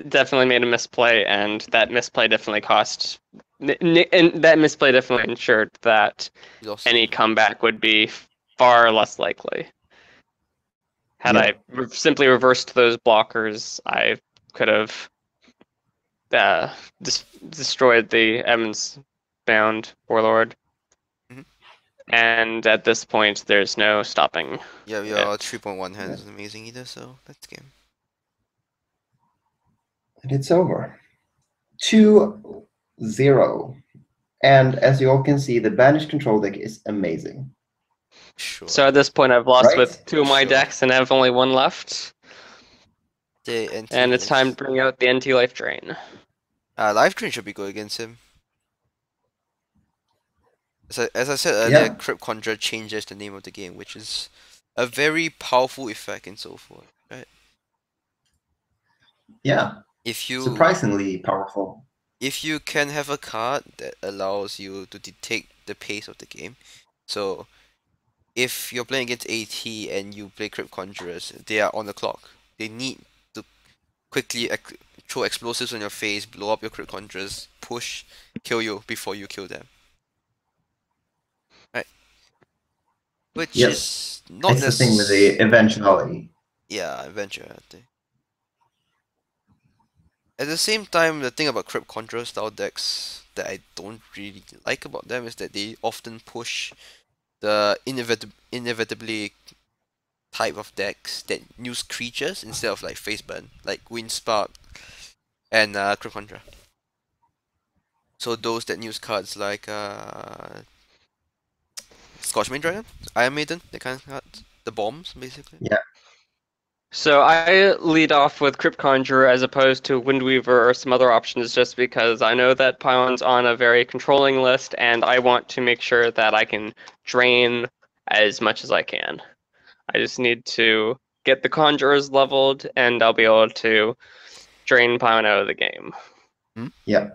definitely made a misplay, and that misplay definitely cost. And that misplay definitely ensured that any comeback would be far less likely. Had I simply reversed those blockers, I could have destroyed the Evans bound Warlord. and at this point, there's no stopping. Yeah, your 3.1 hand isn't amazing either, so that's game. And it's over. 2-0. And as you all can see, the banished control deck is amazing. Sure. So at this point, I've lost Right? with 2 of my Sure. decks, and I have only 1 left. The NT And it's time to bring out the NT Life Drain. Life Drain should be good against him. As I said earlier, Yeah. Crypt Conjurer changes the name of the game, which is a very powerful effect and so forth, right? Yeah. If you Surprisingly powerful. if you can have a card that allows you to detect the pace of the game, so if you're playing against AT and you play Crypt Conjurers, they are on the clock. They need to quickly throw explosives on your face, blow up your Crypt Conjurers, push, kill you before you kill them. Right? Which Yes. is not It's the thing with the eventuality. Yeah, eventuality. At the same time, the thing about Crypt Conjurer style decks that I don't really like about them is that they often push the inevitably type of decks that use creatures instead of like face burn, like Windspark and Crypt Conjurer. So those that use cards like Scorchmain Dragon, Iron Maiden, that kind of cards, the bombs basically. Yeah. So I lead off with Crypt Conjurer as opposed to Windweaver or some other options just because I know that Pion's on a very controlling list and I want to make sure that I can drain as much as I can. I just need to get the Conjurers leveled and I'll be able to drain Pion out of the game. Yeah.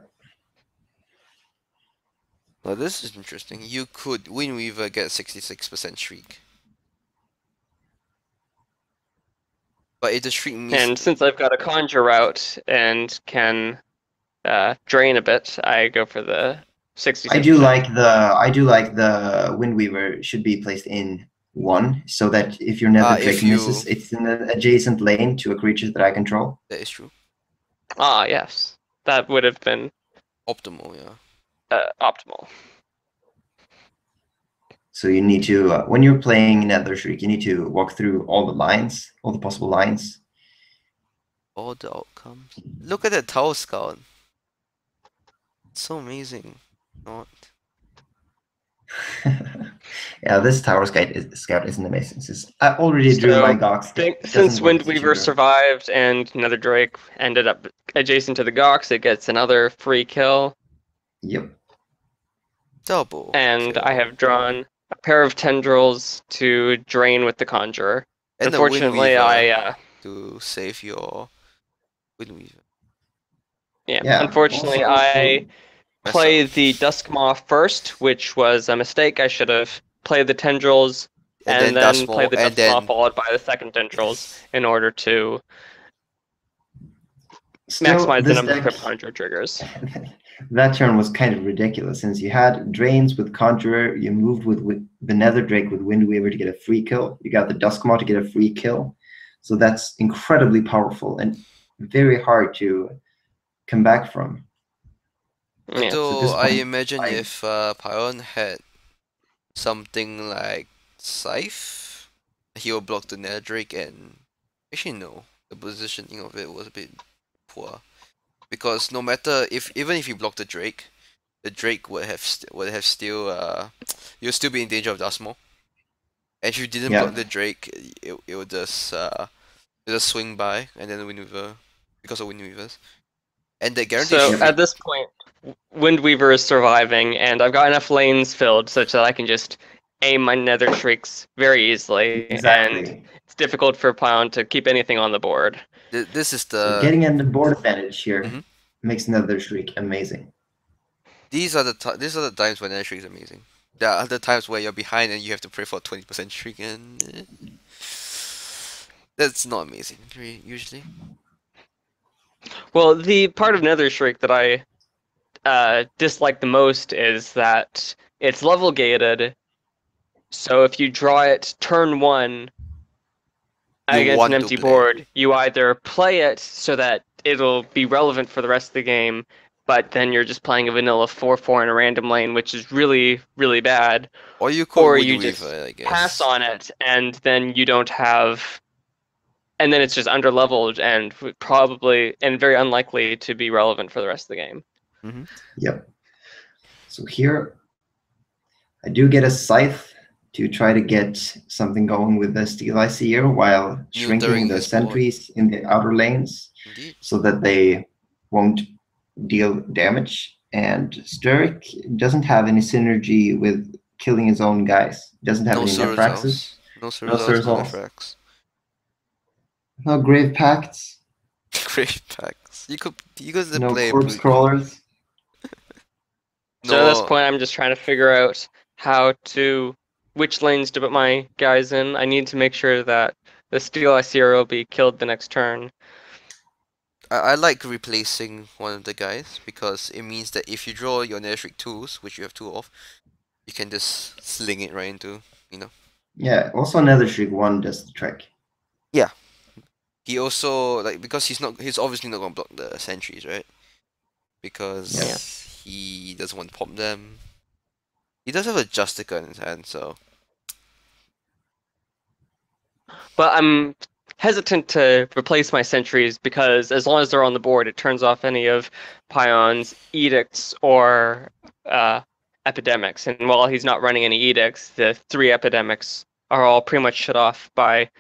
Well, this is interesting. You could Windweaver get 66% shriek. But if the shriek means And since I've got a Conjure out and can drain a bit, I go for the 66%. I do like the Windweaver should be placed in 1, so that if your Nether Drake misses, it's in an adjacent lane to a creature that I control. That is true. Ah, yes. That would have been optimal, yeah. Optimal. So you need to, when you're playing Nether Shriek, you need to walk through all the lines, all the possible lines. All the outcomes. Look at that Tower Scout. It's so amazing. Not. Yeah, this Tower Scout isn't amazing. I already drew my Gox. Since Windweaver survived and Nether Drake ended up adjacent to the Gox, it gets another free kill. Yep. Double. And kill. I have drawn a pair of tendrils to drain with the Conjurer. And unfortunately, to save your Windweaver. Yeah. Unfortunately, I played the Duskmaw first, which was a mistake. I should have played the tendrils and then played the Duskmaw followed by the second tendrils in order to maximize the number of Crypt Conjurer triggers. That turn was kind of ridiculous since you had drains with Conjurer, you moved with the Nether Drake with Windweaver to get a free kill, you got the Duskmaw to get a free kill. So that's incredibly powerful and very hard to come back from. Yeah. So I imagine if Pion had something like Scythe, he would block the Nether Drake, and actually no, the positioning of it was a bit poor. Because no matter even if you block the Drake would have still you'll still be in danger of Duskmaw. And if you didn't block the Drake, it would just swing by and then Windweaver because of Windweavers. And they guarantee. So at this point, Windweaver is surviving, and I've got enough lanes filled such that I can just aim my Nether Shrieks very easily. Exactly. And it's difficult for Pion to keep anything on the board. This is so getting in the board advantage here makes Nether Shriek amazing. These are the times when Nether Shriek is amazing. There are other times where you're behind and you have to pray for 20% Shriek, and that's not amazing usually. Well, the part of Nether Shriek that I dislike the most is that it's level gated. So if you draw it turn 1 against an empty board, you either play it so that it'll be relevant for the rest of the game, but then you're just playing a vanilla 4/4 in a random lane, which is really, really bad. Or you could Or Wood you Weaver, just I guess. pass on it, and then you don't have, and then it's just underleveled and probably and very unlikely to be relevant for the rest of the game. Mm-hmm. Yep. So here, I do get a scythe to try to get something going with the Steel Iceer while shrinking Neutering the his board. sentries in the outer lanes Indeed. so that they won't deal damage. And Steric doesn't have any synergy with killing his own guys. Doesn't have No any Nephraxes. Surazels. No No Surazels, no Surazels. Nephrax. No Grave Pacts. Great packs. You could No play Corpse Blue- Crawlers. So at this No, point, I'm just trying to figure out which lanes to put my guys in. I need to make sure that the Steel Iceer will be killed the next turn. I like replacing one of the guys because it means that if you draw your Netherstreak 2s, which you have 2 of, you can just sling it right into, Yeah, also Netherstreak 1 does the trick. He also, because he's obviously not gonna block the sentries, right? Because he doesn't want to pop them. He does have a Justica in his hand, so But I'm hesitant to replace my sentries because as long as they're on the board, it turns off any of Pion's edicts or epidemics. And while he's not running any edicts, the 3 epidemics are all pretty much shut off by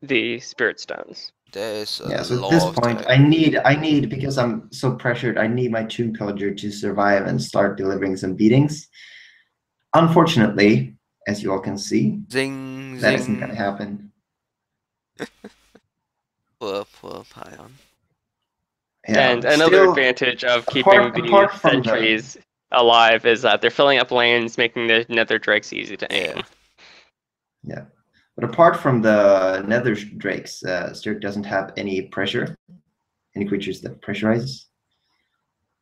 the Spirit Stones. there is a Yeah, so at lot this of point, time. I need, because I'm so pressured, I need my Tomb Pillager to survive and start delivering some beatings. Unfortunately, as you all can see, Zing, that isn't going to zing. happen. Poor Pion. Yeah, And another still, advantage of keeping the apart from sentries alive is that they're filling up lanes, making the Nether Drakes easy to aim. Yeah, but apart from the Nether Drakes, Styrt doesn't have any pressure, any creatures that pressurizes,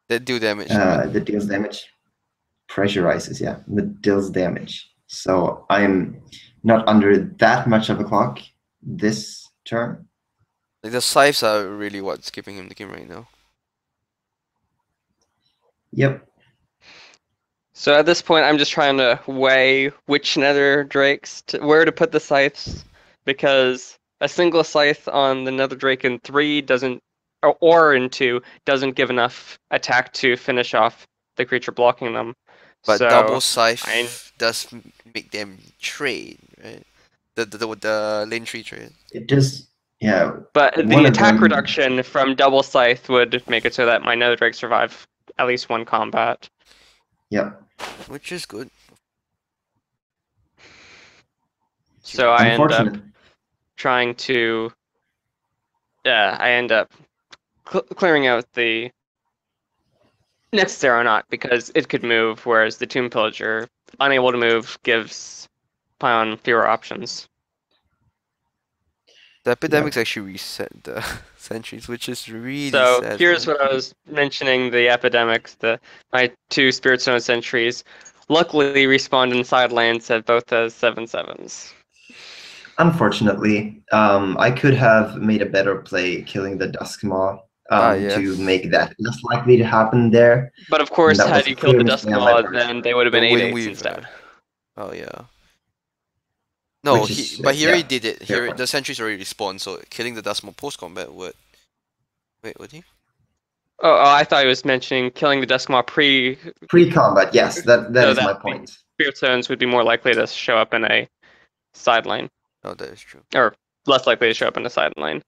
That do damage. that deals damage. Pressurizes, yeah, that deals damage. So I'm not under that much of a clock this turn. The scythes are really what's keeping him the game right now. Yep. So at this point, I'm just trying to weigh which Nether Drakes, where to put the scythes, because a single scythe on the Nether Drake in 3 doesn't, or in 2, doesn't give enough attack to finish off the creature blocking them. But So double scythe does make them trade, right? The lane tree trade. It does, yeah. But one the of attack them- reduction from double scythe would make it so that my Nether Drake survive at least 1 combat. Yep. Which is good. So I end up Unfortunate. trying to, I end up clearing out the next Aeronaut because it could move, whereas the Tomb Pillager, unable to move, gives Pion fewer options. The epidemics actually reset the sentries, which is really So sad. here's man. what I was mentioning: the epidemics, my 2 Spirit Stone sentries, luckily respawned inside lands at both as 7/7s. Unfortunately, I could have made a better play killing the Duskmaw to yes. make that less likely to happen there. But of course, That was had a you killed the clear mistake on my Duskmaw, part. then they would have been The 8/8s Windweaver. instead. Oh yeah. No, Which is, but he yeah, already did it. fair Here, point. the sentries already respawned, so killing the Dustmaw post combat would. Wait, would he? Oh, I thought he was mentioning killing the Duskmaw Pre-combat, yes, that So is my that point. Spirit Stones would be more likely to show up in a side lane, Oh, that is true. or less likely to show up in a side lane.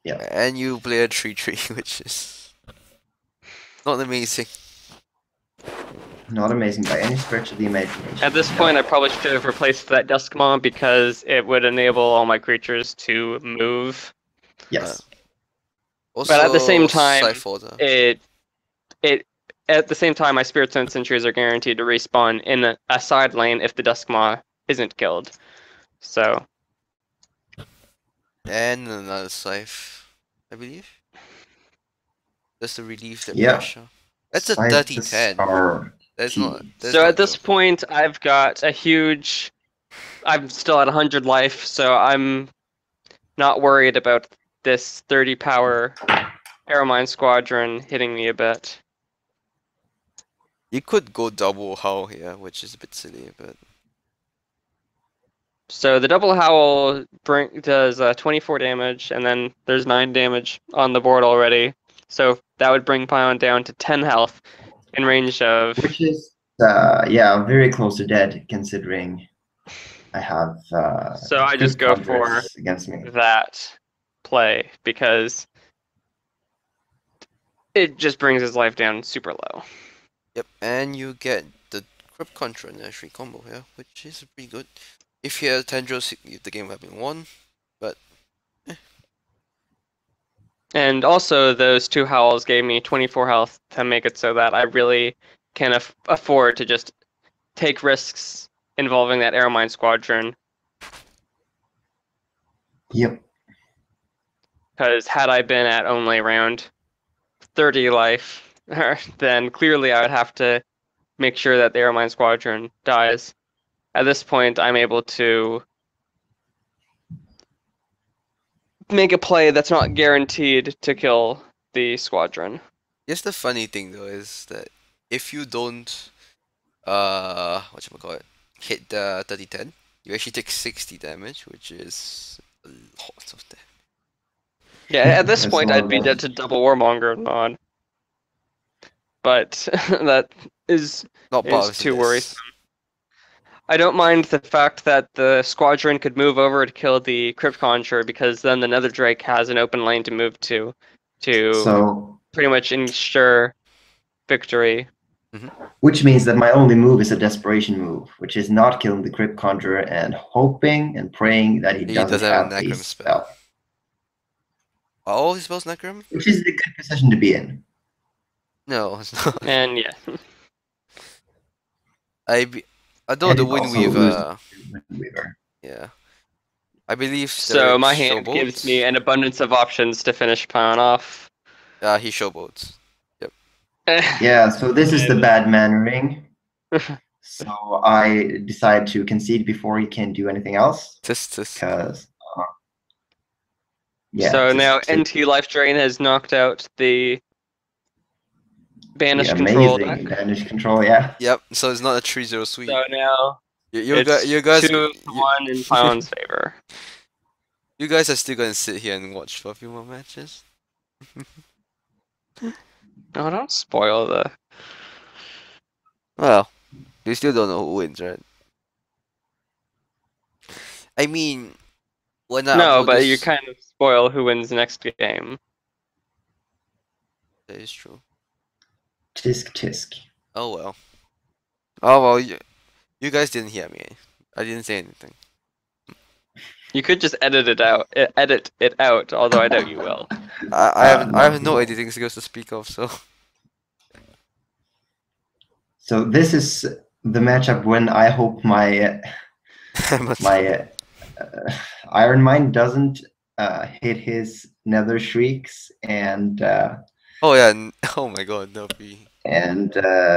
And you play a 3/3, which is not amazing. Not amazing by any stretch of the imagination. At this point, I probably should have replaced that Duskmaw because it would enable all my creatures to move. Yes. Also, But at the same time, Scythe-Order. At the same time, my Spirit Stone sentries are guaranteed to respawn in a side lane if the Duskmaw isn't killed. So And another Scythe, I believe. That's to relieve the Yeah. pressure. That's a Scythes 30-10. are That's key. not. That's So not at this good. point, I've got a huge. I'm still at 100 life, so I'm not worried about this 30 power Aeromine Squadron hitting me a bit. You could go double Howl here, which is a bit silly, but So the double howl does 24 damage, and then there's 9 damage on the board already. So that would bring Pion down to 10 health in range of. Which is, yeah, very close to dead considering I have So I just crit go for counters against me. that play because it just brings his life down super low. yep, and you get the Crypt Contra Nursery combo here, which is pretty good. If he had Tendrils, the game would have been won, but And also, those 2 howls gave me 24 health to make it so that I really can afford to just take risks involving that Aeromine Squadron. Yep. Because had I been at only around 30 life, then clearly I would have to make sure that the Aeromine Squadron dies. At this point, I'm able to make a play that's not guaranteed to kill the squadron. yes, the funny thing though is that if you don't whatchamacallit, hit the 30-10, you actually take 60 damage, which is a lot of damage. Yeah, at this That's point, a lot I'd of be dead damage. to double Warmonger mod. But that is Not part of too this. worrisome. I don't mind the fact that the squadron could move over to kill the Crypt Conjurer, because then the Nether Drake has an open lane to move to So, pretty much ensure victory. which means that my only move is a desperation move, which is not killing the Crypt Conjurer and hoping and praying that he He doesn't doesn't have have a a Necrom spell. Are all his spells Necrom? which is a good position to be in. No, it's not. And yeah, Although And the it Wind also loses Weaver, Wind Weaver. yeah. I believe so Steric my hand gives me showboats. an abundance of options to finish Pion off. He showboats. Yeah, so this is the And- bad mannering. So I decide to concede before he can do anything else. Tisk. Because, yeah. So tisk, now tisk. NT Life Drain has knocked out the Banish The Control amazing deck. Banish control, yeah. Yep, so it's not a 3-0 sweep. So now You it's guys 2-1 in Pion's favor. You guys are still gonna sit here and watch for a few more matches? No, don't spoil the. Well, you still don't know who wins, right? I mean, when I No, upload but this, you kind of spoil who wins the next game. that is true. Tisk tisk. Oh well. Oh well, you guys didn't hear me. I didn't say anything. You could just edit it out, although I doubt you will. I have no No. editing skills to speak of, so So this is the matchup when I hope my Iron Mine doesn't hit his Nether Shrieks and oh yeah, oh my god, that'll be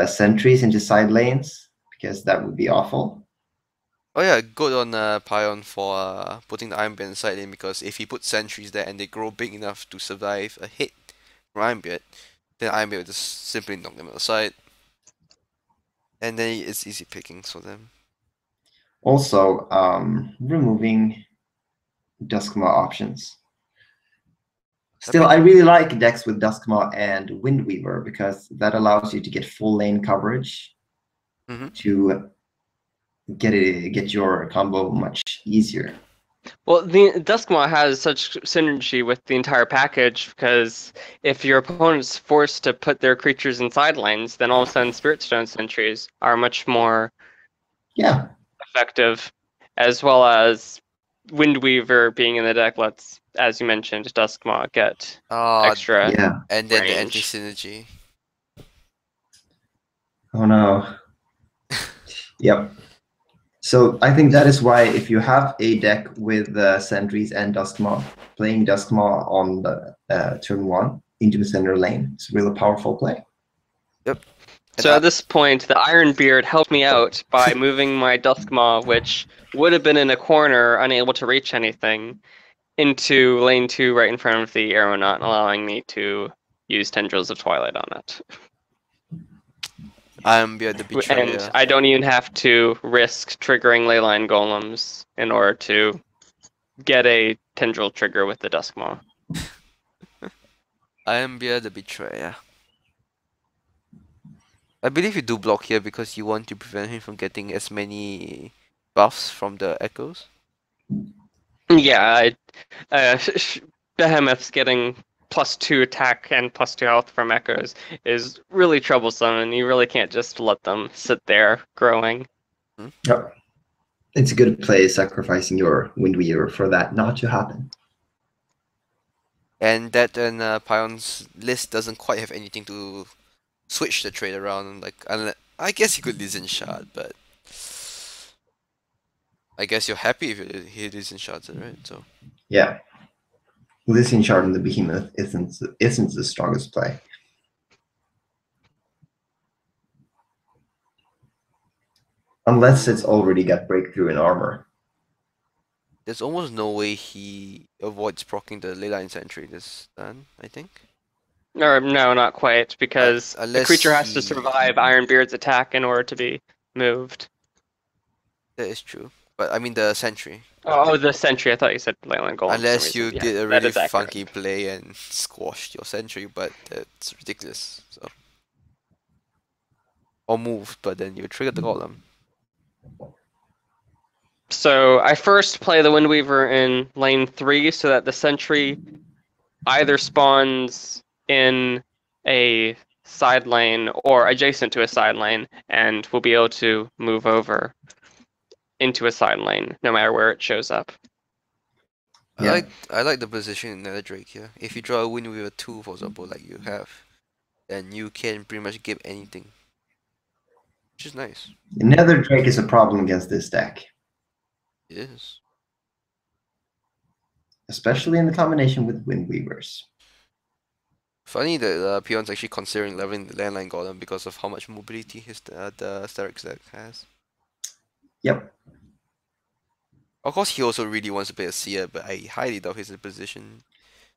sentries into side lanes, because that would be awful. oh yeah, good on Pion for putting the Iron Beard inside in, because if he puts sentries there and they grow big enough to survive a hit from Iron Beard, then Iron Beard will just simply knock them outside. And then it's easy pickings for them. Also, removing Duskmaw options. Still, I really like decks with Duskmaw and Windweaver, because that allows you to get full lane coverage to get your combo much easier. Well, the Duskmaw has such synergy with the entire package, because if your opponent's forced to put their creatures in side lanes, then all of a sudden Spirit Stone sentries are much more effective, as well as Windweaver being in the deck lets, as you mentioned, Duskmaw get extra and then the range. anti-synergy. Oh no. Yep. So I think that is why if you have a deck with sentries and Duskmaw, playing Duskmaw on the turn 1 into the center lane, it's a really powerful play. Yep. So at this point, the Ironbeard helped me out by moving my Duskmaw, which would have been in a corner, unable to reach anything, into lane 2 right in front of the Aeronaut, allowing me to use Tendrils of Twilight on it. I'm the and betrayer. I don't even have to risk triggering Leyline Golems in order to get a Tendril trigger with the Duskmaw. I am the betrayer. I believe you do block here because you want to prevent him from getting as many buffs from the echoes. Yeah, Behemoth's getting +2 attack and +2 health from echoes is really troublesome, and you really can't just let them sit there growing. Yep. It's a good play sacrificing your Windweaver for that not to happen. And that and Pion's list doesn't quite have anything to switch the trade around. Like, I guess you could Listen Shard, but I guess you're happy if he Listen Shards it, right? So Yeah. Listen Shard in the Behemoth isn't the strongest play. Unless it's already got breakthrough in armor. there's almost no way he avoids proccing the Leyline Sentry this turn, I think. Or no, not quite, because the Unless creature has to he- survive Ironbeard's attack in order to be moved. That is true. But I mean the Sentry. Oh, the Sentry. I thought you said Leyline Golem. Unless you Yeah, did a that really is accurate. funky play and squashed your Sentry, but that's ridiculous. So, or moved, but then you triggered the Golem. So I first play the Windweaver in lane 3 so that the Sentry either spawns in a side lane or adjacent to a side lane and will be able to move over into a side lane no matter where it shows up. Yeah. I like the position in Nether Drake here. If you draw a Wind with a 2, for example, like you have, then you can pretty much give anything. Which is nice. Nether Drake is a problem against this deck. It is. Especially in the combination with Windweavers. Funny that Pion's actually considering leveling the landline golem because of how much mobility the Steric deck has. Yep. Of course, he also really wants to play a Seer, but I highly doubt he's in a position.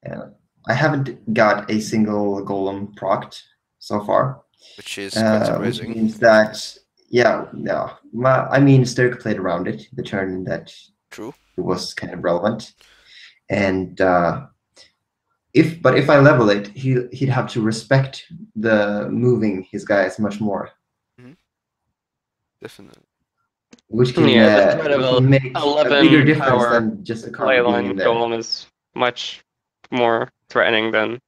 Yeah. I haven't got a single golem procced so far. Which is quite surprising. Which means that, yeah. I mean, Steric played around it the turn that True. it was kind of relevant. And if I level it, he'd have to respect the moving his guys much more. Definitely. Which can, the threat of can make a 11 bigger difference power than just a card being Leyline in there. Golem is much more threatening than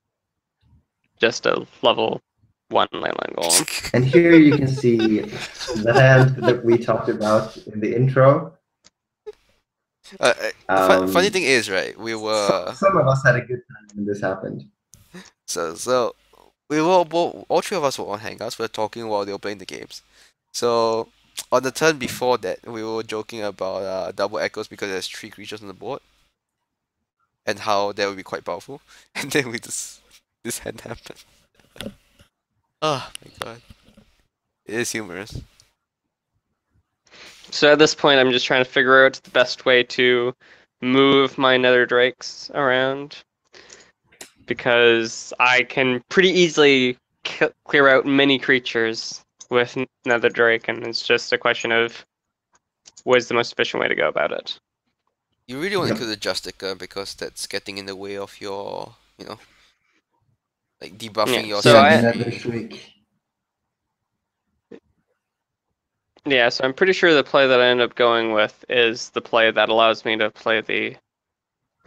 just a level 1 Leyline Golem. And here you can see the hand that we talked about in the intro. Funny thing is, right? We were some of us had a good time when this happened. so we were all 3 of us were on Hangouts. We were talking while they were playing the games. So on the turn before that, we were joking about double echoes because there's 3 creatures on the board, and how that would be quite powerful. And then this hand happened. Oh my god, it is humorous. So at this point, I'm just trying to figure out the best way to move my Nether Drakes around, because I can pretty easily clear out many creatures with Nether Drake, and it's just a question of what is the most efficient way to go about it. You really want to Yep. kill the Justica because that's getting in the way of your, like debuffing Yeah, your so Nether Shriek. Yeah, so I'm pretty sure the play that I end up going with is the play that allows me to play the...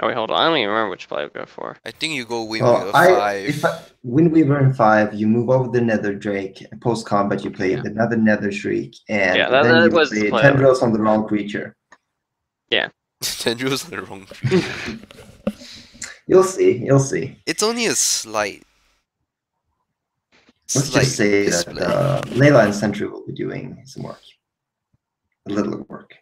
Oh wait, hold on. I don't even remember which play I would go for. I think you go Wind Well, with a 5. Windweaver in 5, you move over the Nether Drake. Post combat, you play Yeah. another Nether Shriek, and Yeah, that then you was the play play. Tendrils on the wrong creature. Tendrils are the wrong creature. You'll see. It's only a slight. Let's just say that display. Leyline Sentry will be doing some work. A little work.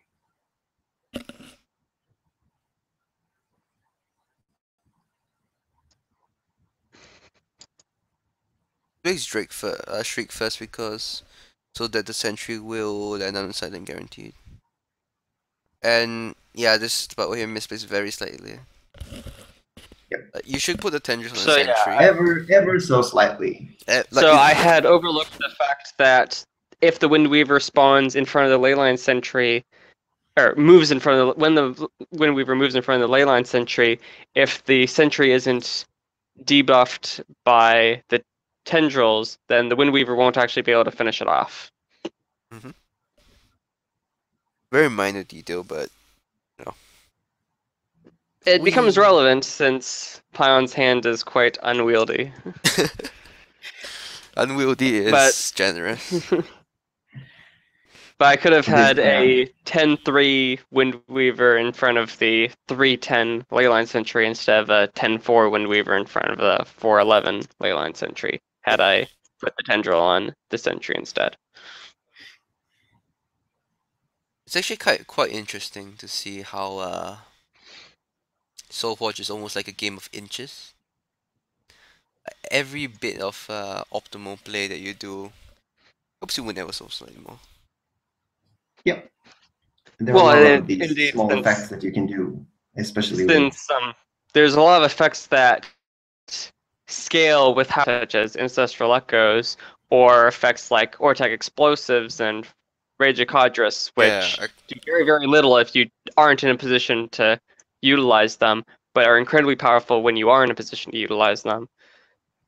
Drake's Shriek first because so that the Sentry will land on silent guaranteed. And yeah, this is about where you misplaced very slightly. Yep. You should put the Tendrils on So, the yeah, Sentry. Ever so slightly. So I had overlooked the fact that if the Windweaver spawns in front of the Leyline Sentry, or moves in front of when the Windweaver moves in front of the Leyline Sentry, if the Sentry isn't debuffed by the tendrils, then the Windweaver won't actually be able to finish it off. Mm-hmm. Very minor detail, but It becomes relevant since Pion's hand is quite unwieldy. Unwieldy is generous. But I could have had a 10-3 Windweaver in front of the 3-10 Leyline Sentry instead of a 10-4 Windweaver in front of the 4-11 Leyline Sentry, had I put the Tendril on the Sentry instead. It's actually quite interesting to see how Soulforge is almost like a game of inches. Every bit of optimal play that you do helps you win ever so slightly more. Yep. There are a lot of these small effects that you can do, especially since there's a lot of effects that scale with how, such as Ancestral Echoes, or effects like Ortec Explosives and Rage of Cadres, which do very, very little if you aren't in a position to utilize them, but are incredibly powerful when you are in a position to utilize them.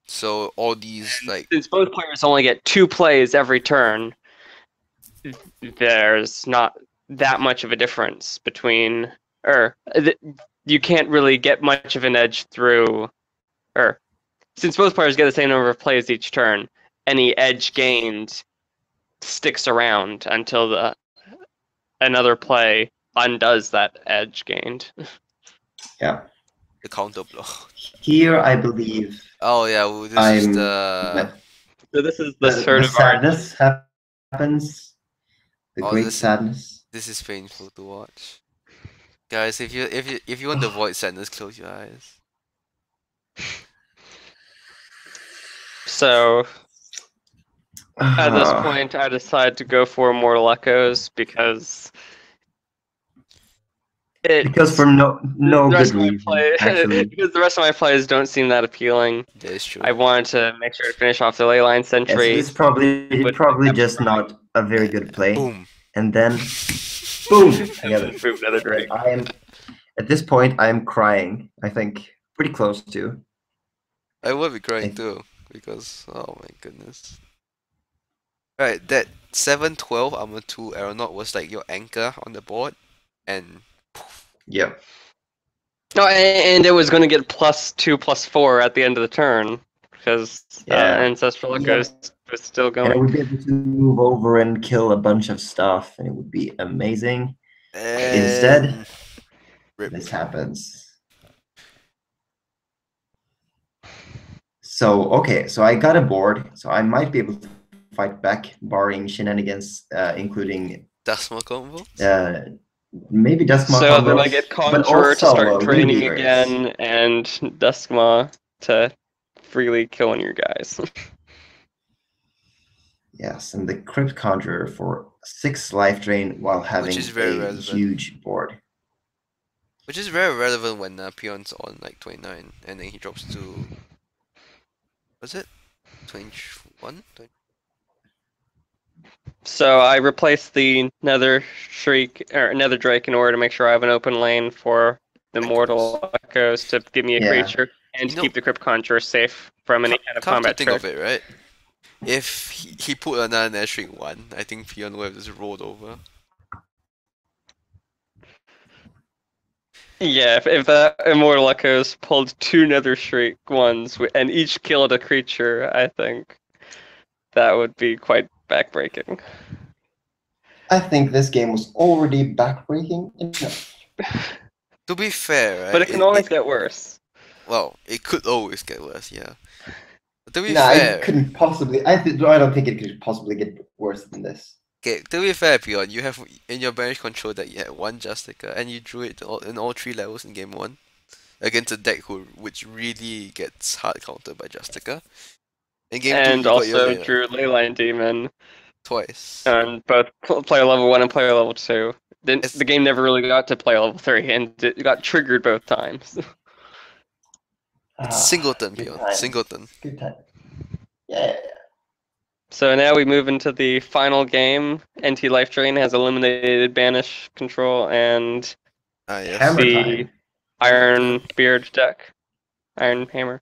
So all these, like, since both players only get 2 plays every turn, there's not that much of a difference between, you can't really get much of an edge through, since both players get the same number of plays each turn, any edge gained sticks around until another play undoes that edge gained. Yeah. The counter blow. Here, I believe. Oh yeah, well, this is the. So this is the sort the of sadness happens. The great sadness. This is painful to watch, guys. If you want to avoid sadness, close your eyes. So at this point, I decide to go for Immortal Echoes because for no good reason, actually. Because the rest of my plays don't seem that appealing. That is true. I wanted to make sure to finish off the Leyline Sentry. Yes, it's probably just not a very good play. Boom. And then, boom! Together. Boom, another Drake. At this point, I am crying. I think pretty close to. I would be crying too, because oh my goodness. Right, that 7-12 armor 2 aeronaut was like your anchor on the board, and poof. Yep. No, and it was going to get +2/+4 at the end of the turn because Ancestral Echoes was still going. And I would be able to move over and kill a bunch of stuff, and it would be amazing. Instead, this happens. So okay, so I got a board, so I might be able to fight back, barring shenanigans, including Duskmaw combo. Maybe Duskmaw. So then I get Conjurer to start draining again, and Duskmaw to freely killing your guys. Yes, and the Crypt Conjurer for 6 life drain while having a huge board. Which is very relevant when Pion's on like 29, and then he drops to... Was it? 21? So I replaced the Nether Shriek or Nether Drake in order to make sure I have an open lane for the Mortal Echoes to give me a creature and to keep the Crypt Conjurer safe from any kind of combat trick. Of it, right? If he put another Nether Shriek 1, I think Pion would have just rolled over. Yeah, if the Immortal Echoes pulled 2 Nether Shriek 1s and each killed a creature, I think that would be quite backbreaking. I think this game was already backbreaking enough. To be fair, right? But it can always get worse. Well, it could always get worse, yeah. But to be fair, it couldn't possibly. I don't think it could possibly get worse than this. Okay, to be fair, Pion, you have in your banish control that you had 1 Justica, and you drew it in all 3 levels in game 1 against a deck which really gets hard countered by Justica. In game 2, you also drew Leyline Demon twice. And both player level 1 and player level 2. The game never really got to player level 3, and it got triggered both times. Singleton, Pion. Singleton. Good time. Yeah. So now we move into the final game. NT Life Drain has eliminated Banish Control and Yes. Hammer the time. Iron Beard deck. Iron Hammer.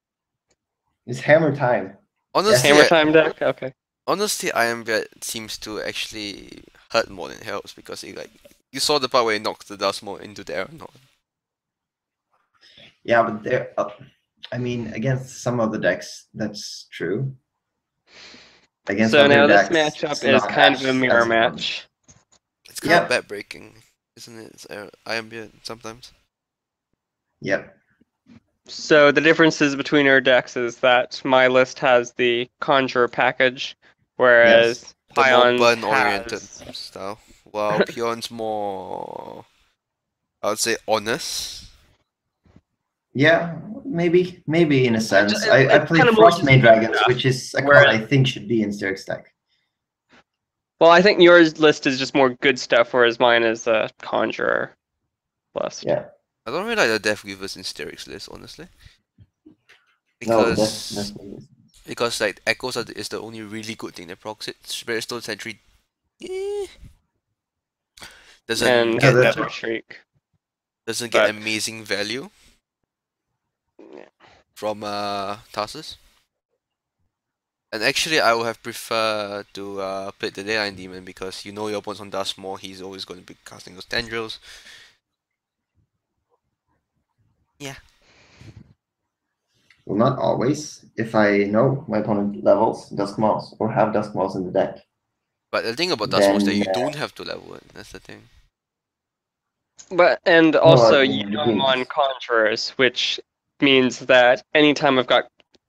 It's hammer time. Honestly, Hammer Time deck? Okay. honestly, Iron Bet seems to actually hurt more than it helps because you saw the part where it knocks the Dustmore into the Aeronaut. Yeah, but there. I mean, against some of the decks, that's true. Against So other now this decks, matchup it's is not kind of a mirror as important. match. It's kind of Yep. back-breaking, isn't it? It's Iron Bet sometimes. Yep. So the differences between our decks is that my list has the Conjurer package, whereas The more Pion's burn-oriented has... style, while Pion's more, I would say, honest. Yeah, maybe in a sense. I It's play kind of more Frostmane just Dragons, stuff, which is a card whereas- I think should be in Steric's deck. Well, I think yours list is just more good stuff, whereas mine is a Conjurer list. Yeah. I don't really like the Death Weavers in Steric's list, honestly. No, Because that's like Echoes is the only really good thing that procs it. Spirit Stone Sentry, doesn't And get that's Nether Shriek. doesn't get but- amazing value Yeah. from Tarsus. And actually, I would have preferred to play the Dayline Demon because you know your opponent's on Dustmore, he's always going to be casting those tendrils. Well, not always. If I know my opponent levels Duskmaws or have Duskmaws in the deck. But the thing about Dustmore is that Then, you don't have to level it. That's the thing. And also, Well, you know I'm on beginnings. Conjurers, which means that anytime I've got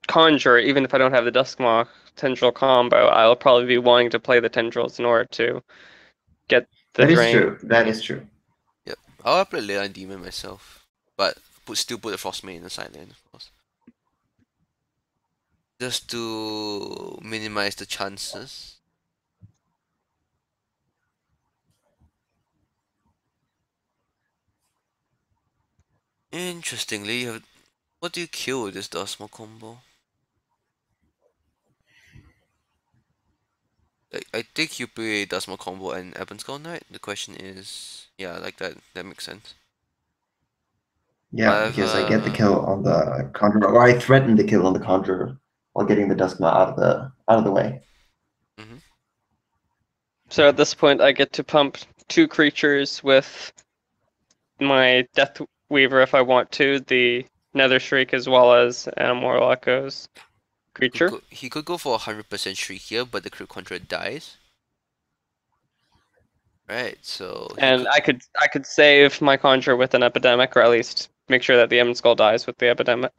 Conjurer, even if I don't have the Duskmaw Tendril combo, I'll probably be wanting to play the Tendrils in order to get the That is drain. true. That is true. I'll play Leyline Demon myself, but still put the Frostmane in the side lane, of course. Just to minimize the chances. Interestingly, what do you kill with this Dustmore combo? I think you play Dustmore combo and Ebon Skull Knight. The question is, yeah, like that makes sense. Yeah, because I get the kill on the Conjurer, or I threaten the kill on the Conjurer while getting the Duskmaw out of the way. So at this point, I get to pump 2 creatures with my Death Weaver if I want to, the Nether Shriek as well as Animal Echo's creature. He could go for 100% Shriek here, but the Crit Conjurer dies. Right, so And I could save my Conjurer with an Epidemic, or at least make sure that the Ebon Skull dies with the Epidemic.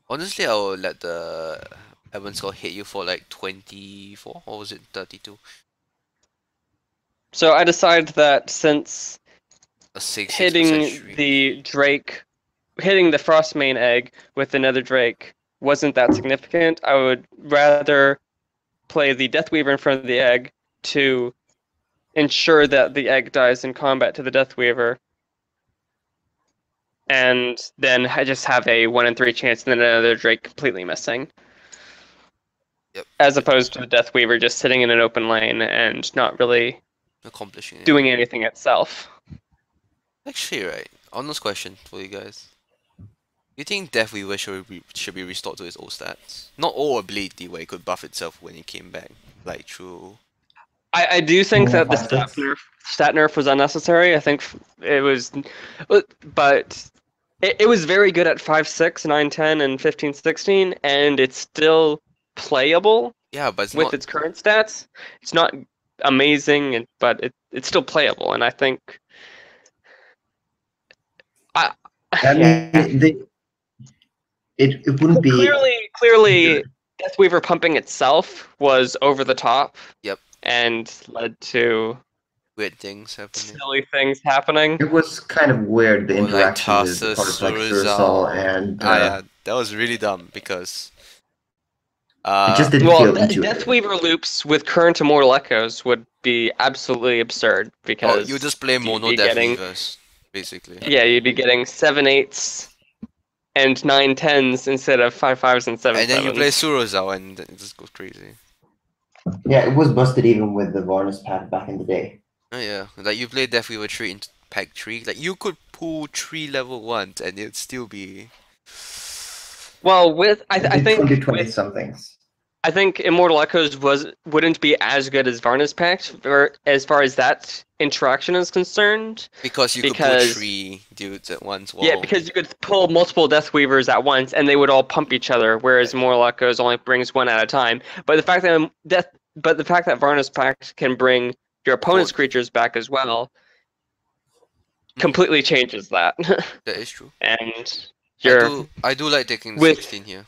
honestly, I will let the Ebon Skull hit you for like 24, or was it 32? So I decided that since A 6% hitting Shriek. the Drake, hitting the Frostmane egg with another Drake wasn't that significant, I would rather play the Deathweaver in front of the egg to ensure that the egg dies in combat to the Deathweaver, and then I just have a 1 in 3 chance and then another Drake completely missing. Yep. As opposed to the Deathweaver just sitting in an open lane and not really Accomplishing it. doing anything itself. Actually, right. Honest question for you guys. You think Deathweaver should be restored to his old stats? Not all ability where it could buff itself when he came back, like through. I do think that the 5/6. stat nerf was unnecessary. I think it was, but it was very good at 5/6, 9/10, and 15/16, and it's still playable Yeah, but it's with not. its current stats. It's not amazing, but it's still playable, and I think. I Yeah. mean, it wouldn't be Clearly, Deathweaver pumping itself was over the top. Yep. And led to Weird things happening. silly things happening. It was kind of weird, the Or like interaction with Tarsus, cards like Surizal. Surizal and yeah, that was really dumb because. it just didn't Well, feel intuitive. Deathweaver loops with current Immortal Echoes would be absolutely absurd because you just play mono be getting- Deathweavers, basically. yeah, you'd be getting 7/8 and 9 10s instead of 5 5s and 7 And then you play 7s. Surozao and it just goes crazy. Yeah, it was busted even with the Varnus pad back in the day. Oh yeah, like you play Death Weaver 3 into pack 3, like you could pull 3 level 1s and it'd still be... Well, with I It did think 20 with somethings. I think Immortal Echoes wouldn't be as good as Varnus Pact as far as that interaction is concerned. Because you could pull Because 3 dudes at once. yeah, While... because you could pull multiple Death Weavers at once, and they would all pump each other, whereas Immortal Echoes only brings one at a time. But the fact that Varnus Pact can bring your opponent's creatures back as well completely changes that. That is true. And I do like taking the with 16 here.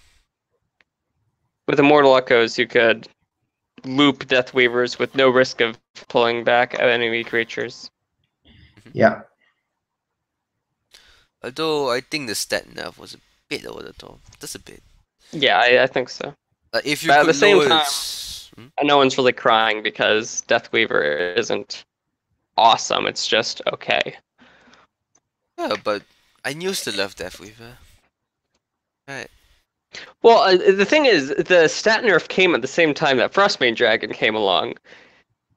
with Immortal Echoes, you could loop Death Weavers with no risk of pulling back enemy creatures. Yeah. Although I think the stat nerf was a bit over the top. Just a bit. Yeah, I think so. Like if you But at could the same lower time, its... no one's really crying because Death Weaver isn't awesome. It's just okay. Yeah, but I used to love Death Weaver. Right. Well, the thing is, the stat nerf came at the same time that Frostmane Dragon came along,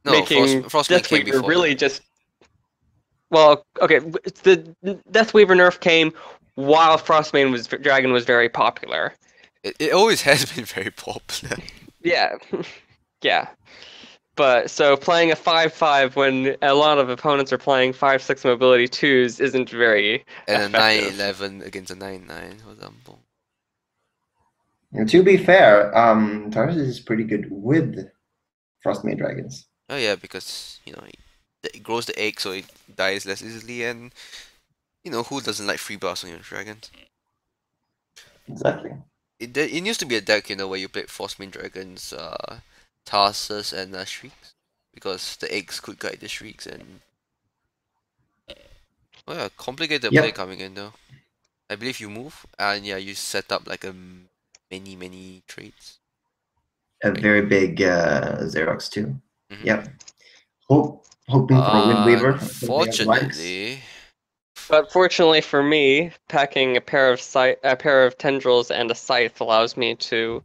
No, making Frostmane Death came Weaver before really that. just. Well, okay, the Death Weaver nerf came while Frostmane Dragon was very popular. It always has been very popular. Yeah, yeah. But so playing a 5/5 when a lot of opponents are playing 5/6 mobility 2s isn't very And effective. a 9/11 against a 9/9, for example. And to be fair, Tarsus is pretty good with Frostmade Dragons. Oh yeah, because it grows the egg so it dies less easily, and who doesn't like free blast on your dragons? Exactly. It used to be a deck where you played Frostmane Dragons, Tarsus, and Shrieks, because the eggs could guide the Shrieks, and yeah, complicated play coming in though. I believe you move, and yeah, you set up like a many trades. A very big Xerox too. Yep. Hoping for a Wind Weaver. Unfortunately. But fortunately for me, packing a pair of tendrils and a scythe allows me to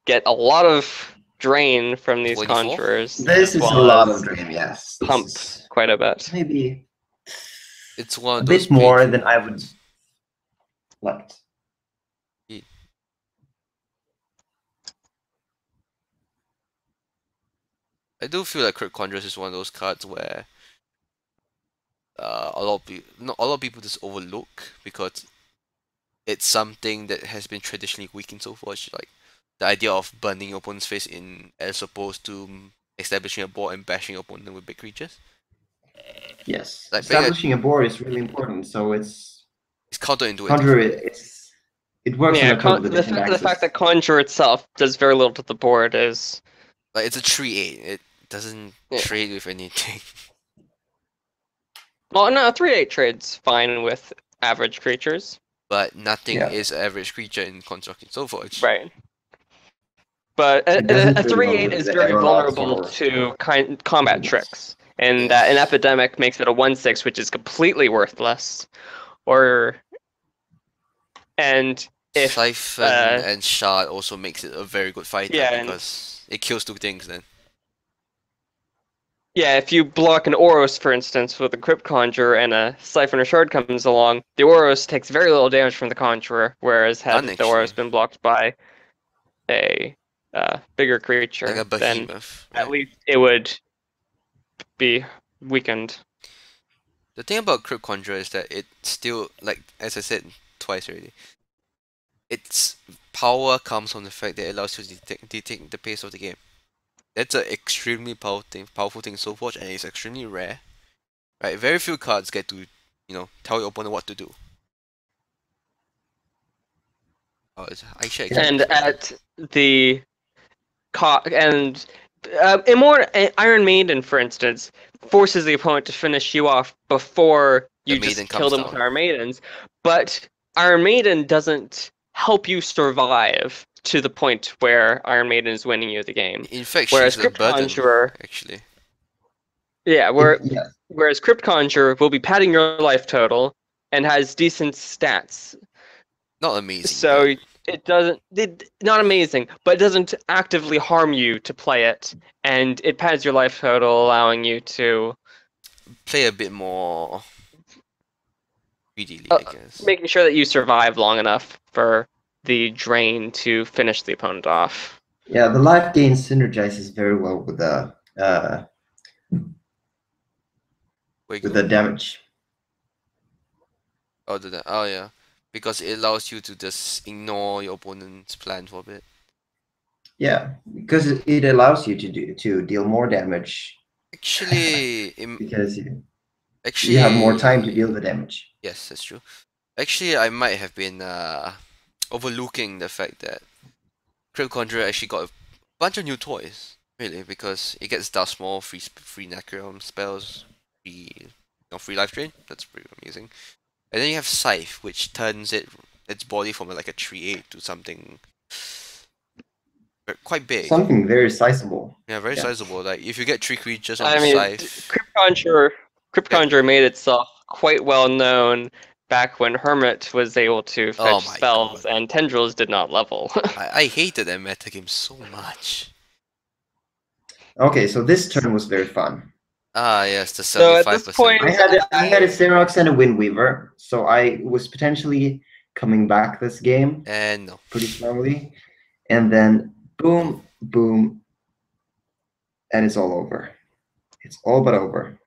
get a lot of drain from these 24? conjurers. This is a lot of drain, yes. Pump quite a bit. Maybe it's one of a those bit more than I would like. I do feel like Crypt Conjurers is one of those cards where a lot of people just overlook because it's something that has been traditionally weak in so far. Like the idea of burning your opponent's face in, as opposed to establishing a board and bashing your opponent with big creatures. Yes, like establishing a board is really important. So it's counterintuitive. It works on a totally different axis. The fact that Conjure itself does very little to the board is like it's a 3/8. It doesn't trade with anything. Well, no, 3/8 trades fine with average creatures. But nothing is average creature in Constructing Soulforge. Right. But a 3/8 is very vulnerable to combat tricks. And that an Epidemic makes it a 1/6, which is completely worthless. And if Siphon and Shard also makes it a very good fighter because it kills two things then. Yeah, if you block an Oros, for instance, with a Crypt Conjurer and a Siphon or Shard comes along, the Oros takes very little damage from the Conjurer, whereas had the Oros been blocked by a bigger creature, like a behemoth, then at least it would be weakened. The thing about Crypt Conjurer is that it still, like as I said twice already, its power comes from the fact that it allows you to detect the pace of the game. That's an extremely powerful thing in Soulforge, and it's extremely rare. Right? Very few cards get to, tell your opponent what to do. Oh, I should and at the Iron Maiden, for instance, forces the opponent to finish you off before you just kill them with Iron Maidens. But Iron Maiden doesn't help you survive to the point where Iron Maiden is winning you the game. In fact, whereas she's Crypt Conjurer, actually. Yeah, whereas Crypt Conjurer will be padding your life total and has decent stats. Not amazing. So But it doesn't, not amazing, but it doesn't actively harm you to play it, and it pads your life total, allowing you to play a bit more greedily, uh, I guess. making sure that you survive long enough for the drain to finish the opponent off. Yeah, the life gain synergizes very well with Wiggle. the damage. Oh, oh yeah, because it allows you to just ignore your opponent's plan for a bit. Yeah, because it allows you to deal more damage Actually, because you have more time to deal the damage. yes, that's true. Actually, I might have been overlooking the fact that Crypt Conjurer actually got a bunch of new toys, really, because it gets Dustmore, free Necrom spells, free life drain. That's pretty amazing. And then you have Scythe, which turns its body from like a 3/8 to something quite big. Something very sizable. Yeah, very sizable. Like if you get 3 creatures on I mean, Scythe, Crypt Conjurer made itself quite well known back when Hermit was able to oh fetch my spells god, and Tendrils did not level. I hated that metagame so much. Okay, so this turn was very fun. Ah yes, the So at this 75%. point, I had a Xerox and a Windweaver, so I was potentially coming back this game And no. pretty strongly, and then boom, boom, and it's all over. It's all but over.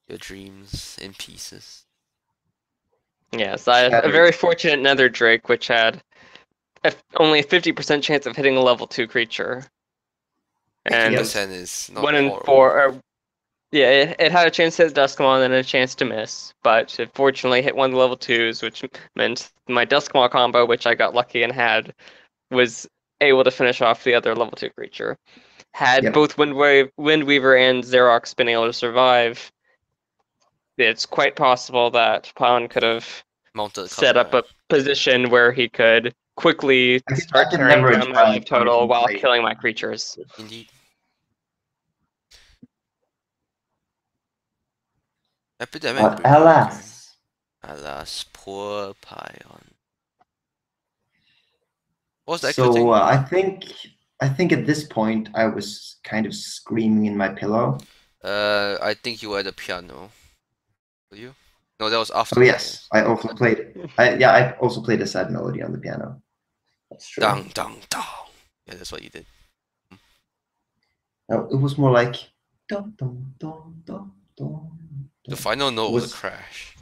Your dreams in pieces. yes, I had a very fortunate Nether Drake, which had only a 50% chance of hitting a level 2 creature. And 50% is not 1 in horrible. 4. Yeah, it had a chance to hit Duskmaw and then a chance to miss, but it fortunately hit one of the level 2s, which meant my Duskmaw combo, which I got lucky and had, was able to finish off the other level 2 creature. Had both Windweaver and Xerox been able to survive, it's quite possible that Pion could have set up a position where he could quickly start tearing down my life total while killing my creatures. Indeed. Epidemic. Alas. Alas, poor Pion. What was the So I think at this point I was kind of screaming in my pillow. I think you were at the piano. Were you? No, that was after. Oh yes, I also played. I also played a sad melody on the piano. That's true. Dong dong dong. Yeah, that's what you did. No, it was more like dong dong dong dong dong. The final note was a crash.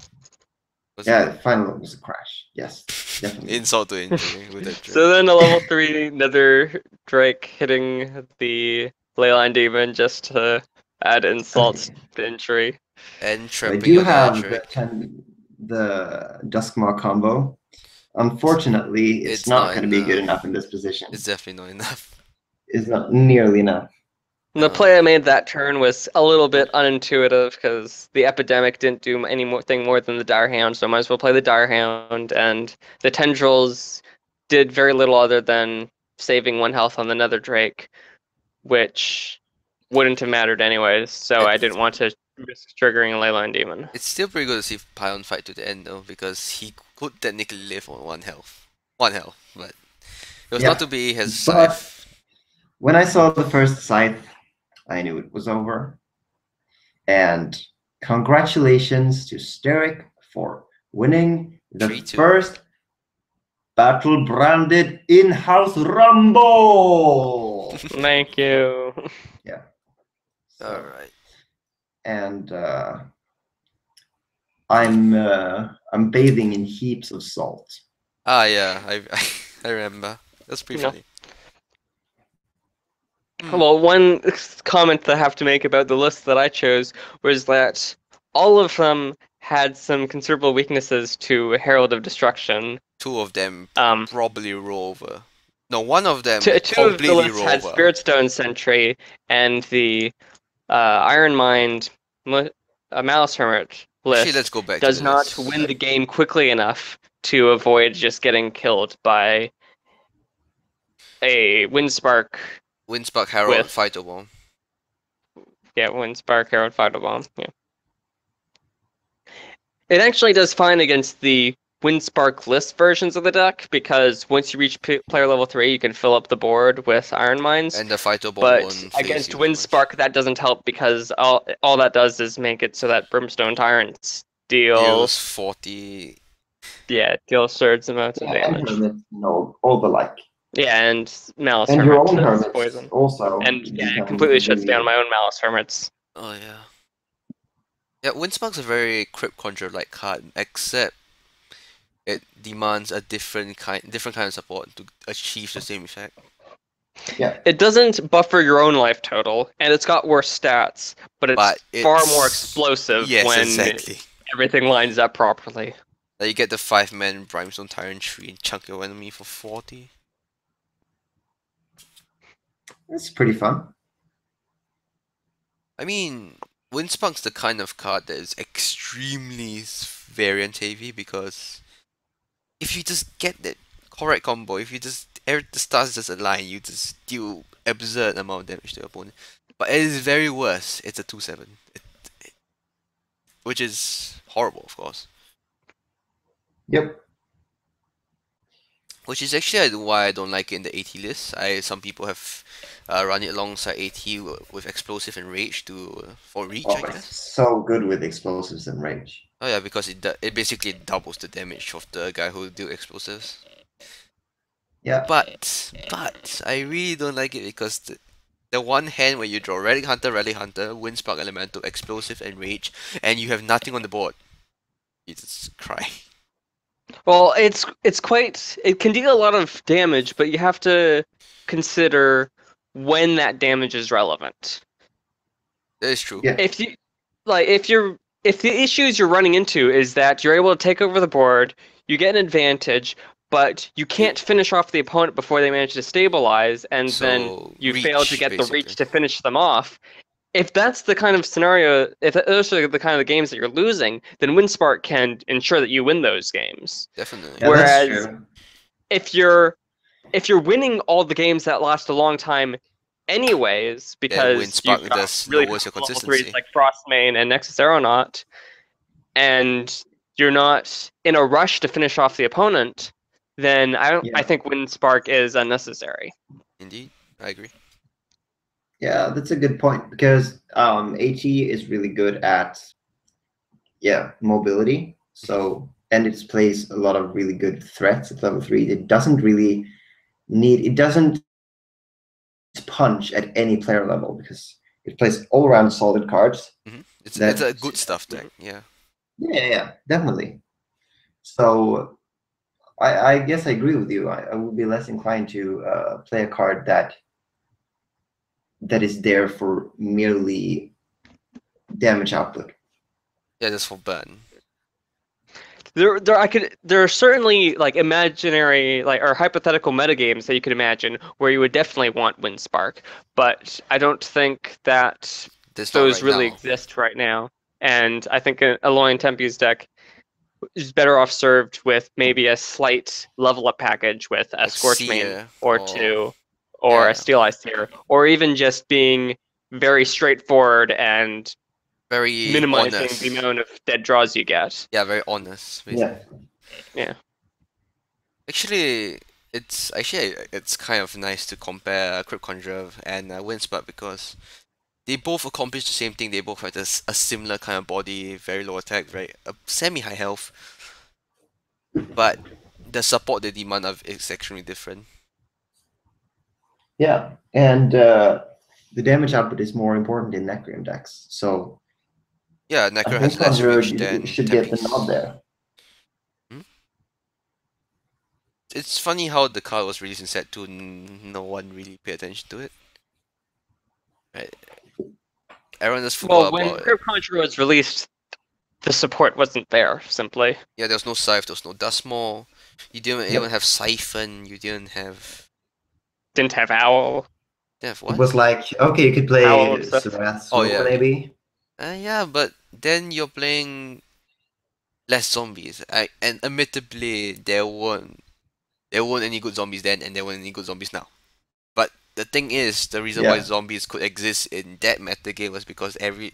Yeah, the final note was a crash. Yes, definitely. Insult to injury with that. So then a level 3 Nether Drake hitting the Leyline Demon just to add insults to injury. And I do have the Duskmaw combo. Unfortunately, it's not going to be good enough in this position. It's definitely not enough. It's not nearly enough. The play I made that turn was a little bit unintuitive because the Epidemic didn't do anything more than the Dire Hound, so I might as well play the Dire Hound, and the Tendrils did very little other than saving 1 health on the Nether Drake, which wouldn't have mattered anyways, so I didn't want to risk triggering a Leyline Demon. It's still pretty good to see Pion fight to the end though, because he could technically live on 1 health. 1 health, but it was not to be his Scythe. When I saw the first Scythe, I knew it was over. And congratulations to Steric for winning the first Battlebranded in-house Rumble. Thank you. Yeah. All right. And I'm bathing in heaps of salt. Ah yeah, I remember. That's pretty funny. Well, one comment that I have to make about the list that I chose was that all of them had some considerable weaknesses to Herald of Destruction. 2 of them probably roll over. No, 1 of them 2 completely of the lists roll had over. Spirit Stone Sentry, and the Iron Mind Malice Hermit list Actually, let's go back does to not this. win the game quickly enough to avoid just getting killed by a Windspark Herald Fighter Bomb. Yeah, Windspark Herald Fighter Bomb. Yeah. It actually does fine against the Windspark list versions of the deck, because once you reach player level 3, you can fill up the board with Iron Mines. And the fighter ball But won't phase against you as much. Windspark, that doesn't help because all that does is make it so that Brimstone Tyrants Deals 40. deal surge amounts of Yeah, and damage. hermits, all the like. Yeah, and Malice And your Hermit own is hermits poison. also And yeah, it become completely shuts down really. my own Malice Hermits. Oh yeah. Yeah, Windspark's a very Crypt Conjurer like card, except it demands a different kind of support to achieve the same effect. Yeah. It doesn't buffer your own life total, and it's got worse stats, but it's far more explosive yes, when exactly. everything lines up properly. Like you get the 5-man Brimstone Tyrant tree and chunk your enemy for 40. It's pretty fun. I mean, Windspark's the kind of card that is extremely variant heavy because if you just get that correct combo, if you just the stars just align, you just deal absurd amount of damage to your opponent. But it is very worse. It's a 2/7, which is horrible, of course. Yep. Which is actually why I don't like it in the AT list. Some people have run it alongside AT with explosive and rage for reach, I It's guess. so good with explosives and rage. Oh yeah, because it basically doubles the damage of the guy who do explosives. Yeah. But I really don't like it because the one hand where you draw Relic Hunter, Windspark Elemental, Explosive, and Rage, and you have nothing on the board, you just cry. Well, it can deal a lot of damage, but you have to consider when that damage is relevant. That is true. Yeah. If the issues you're running into is that you're able to take over the board, you get an advantage, but you can't finish off the opponent before they manage to stabilize, and then So you reach, fail to get the basically. reach to finish them off. If that's the kind of scenario, if those are the kind of games that you're losing, then Windspark can ensure that you win those games. Definitely. Yeah, Whereas that's true. if you're winning all the games that last a long time anyways, because Windspark you've got just really lowers your powerful level consistency. 3s like Frostmane and Nexus Aeronaut, and you're not in a rush to finish off the opponent, then I Yeah. think Windspark is unnecessary. Indeed, I agree. Yeah, that's a good point because AT is really good at mobility. So and it plays a lot of really good threats at level 3. It doesn't punch at any player level because it plays all around solid cards. It's a good stuff deck. Yeah. Yeah, definitely. So I guess I agree with you. I would be less inclined to play a card that is there for merely damage output. Yeah, just for burn. There are certainly like imaginary or hypothetical metagames that you could imagine where you would definitely want Windspark, but I don't think that those really exist right now. And I think a Alolan Tempe's deck is better off served with maybe a slight level up package with a Scorchmane or two, or a Steel Ice Tear, or even just being very straightforward and very minimizing honest. the amount of dead draws you get. Yeah, very honest. Basically. Yeah. Actually, it's kind of nice to compare Crypt Conjurer and Windspark because they both accomplish the same thing. They both have a similar kind of body, very low attack, very semi-high health, but the support they demand is extremely different. Yeah, and the damage output is more important in Necreum decks. So yeah, Necro has less reach than should get the nod there. It's funny how the card was released in set 2, no one really paid attention to it. Right. Everyone just forgot about it. When Crypt Conjurer was released, the support wasn't there, simply. Yeah, there was no Scythe, there was no Dustmaw. You didn't even have Siphon, you didn't have... Didn't have Owl. Didn't have what? It was like, okay, you could play Surath maybe. Yeah, but then you're playing less zombies. And admittedly, there weren't any good zombies then, and there weren't any good zombies now. But the thing is, the reason why zombies could exist in that metagame was because we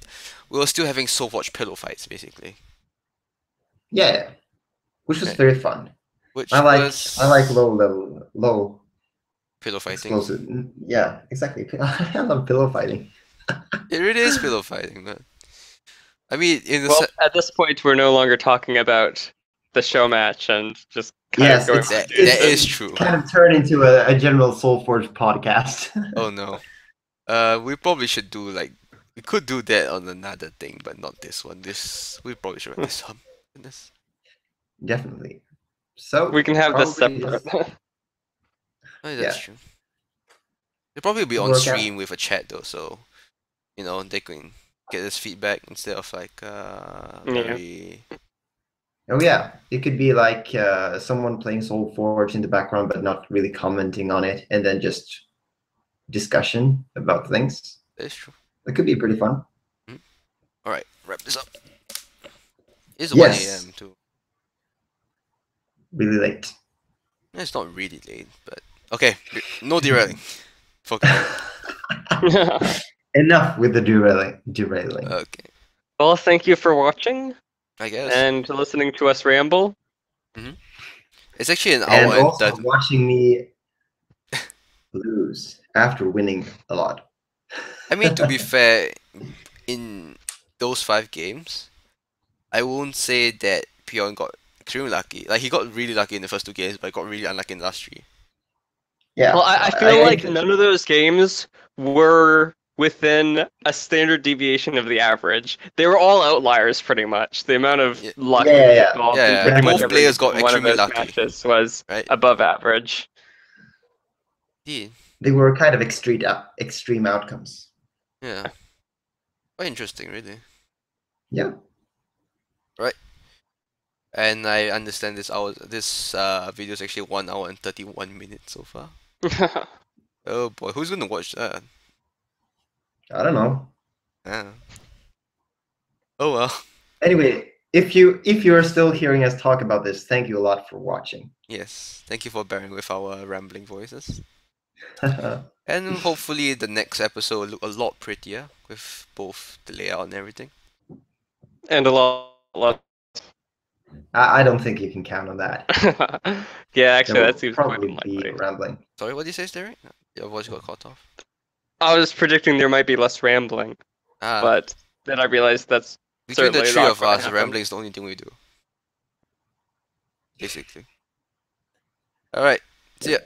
were still having so much pillow fights, basically. Yeah. which was Okay. very fun. Which I like was low pillow fighting. explosive. Yeah, exactly. I love pillow fighting. It really is pillow fighting, man. I mean, in the Well, at this point, we're no longer talking about the show match and just kind of Yes, going it's on that is it's true. kind of turned into a general Soulforge podcast. Oh no. We probably should do like we could do that on another thing, but not this one. This we probably should run this up. Goodness. Definitely. So We can have this probably separate. Oh, that's yeah, true. It'll probably be on work out. stream with a chat though, so they can get this feedback instead of like very Oh yeah, it could be like someone playing Soulforge in the background, but not really commenting on it, and then just discussion about things. That's true. It could be pretty fun. Alright, wrap this up. It's Yes. 1 AM too. Really late. It's not really late, but okay, no derailing. Focus. Enough with the derailing. Okay, Well, thank you for watching I guess. and listening to us ramble. It's actually an And hour and also 30. watching me lose after winning a lot. I mean, to be fair, in those 5 games, I won't say that Pion got extremely lucky. Like, he got really lucky in the first 2 games, but got really unlucky in the last 3. Yeah. Well, I feel like none of those games were within a standard deviation of the average. They were all outliers, pretty much. The amount of Yeah. luck Yeah. involved Yeah, in pretty much both every players got one of extremely those lucky. matches was Right? above average. Yeah. They were kind of extreme outcomes. Yeah. Quite interesting, really. Yeah. And I understand this video is actually 1 hour and 31 minutes so far. Oh boy, who's gonna watch that? I don't know. Ah. Oh well. Anyway, if you're still hearing us talk about this, thank you a lot for watching. Yes, thank you for bearing with our rambling voices. And hopefully the next episode will look a lot prettier with both the layout and everything. And a lot. I don't think you can count on that. Yeah, actually, There will that seems quite probably unlikely. be rambling. Sorry, what did you say, Steric? Your voice got cut off. I was predicting there might be less rambling, Ah, but then I realized that's between the certainly 3 not of gonna us, happen. rambling is the only thing we do. Basically. Alright, see ya.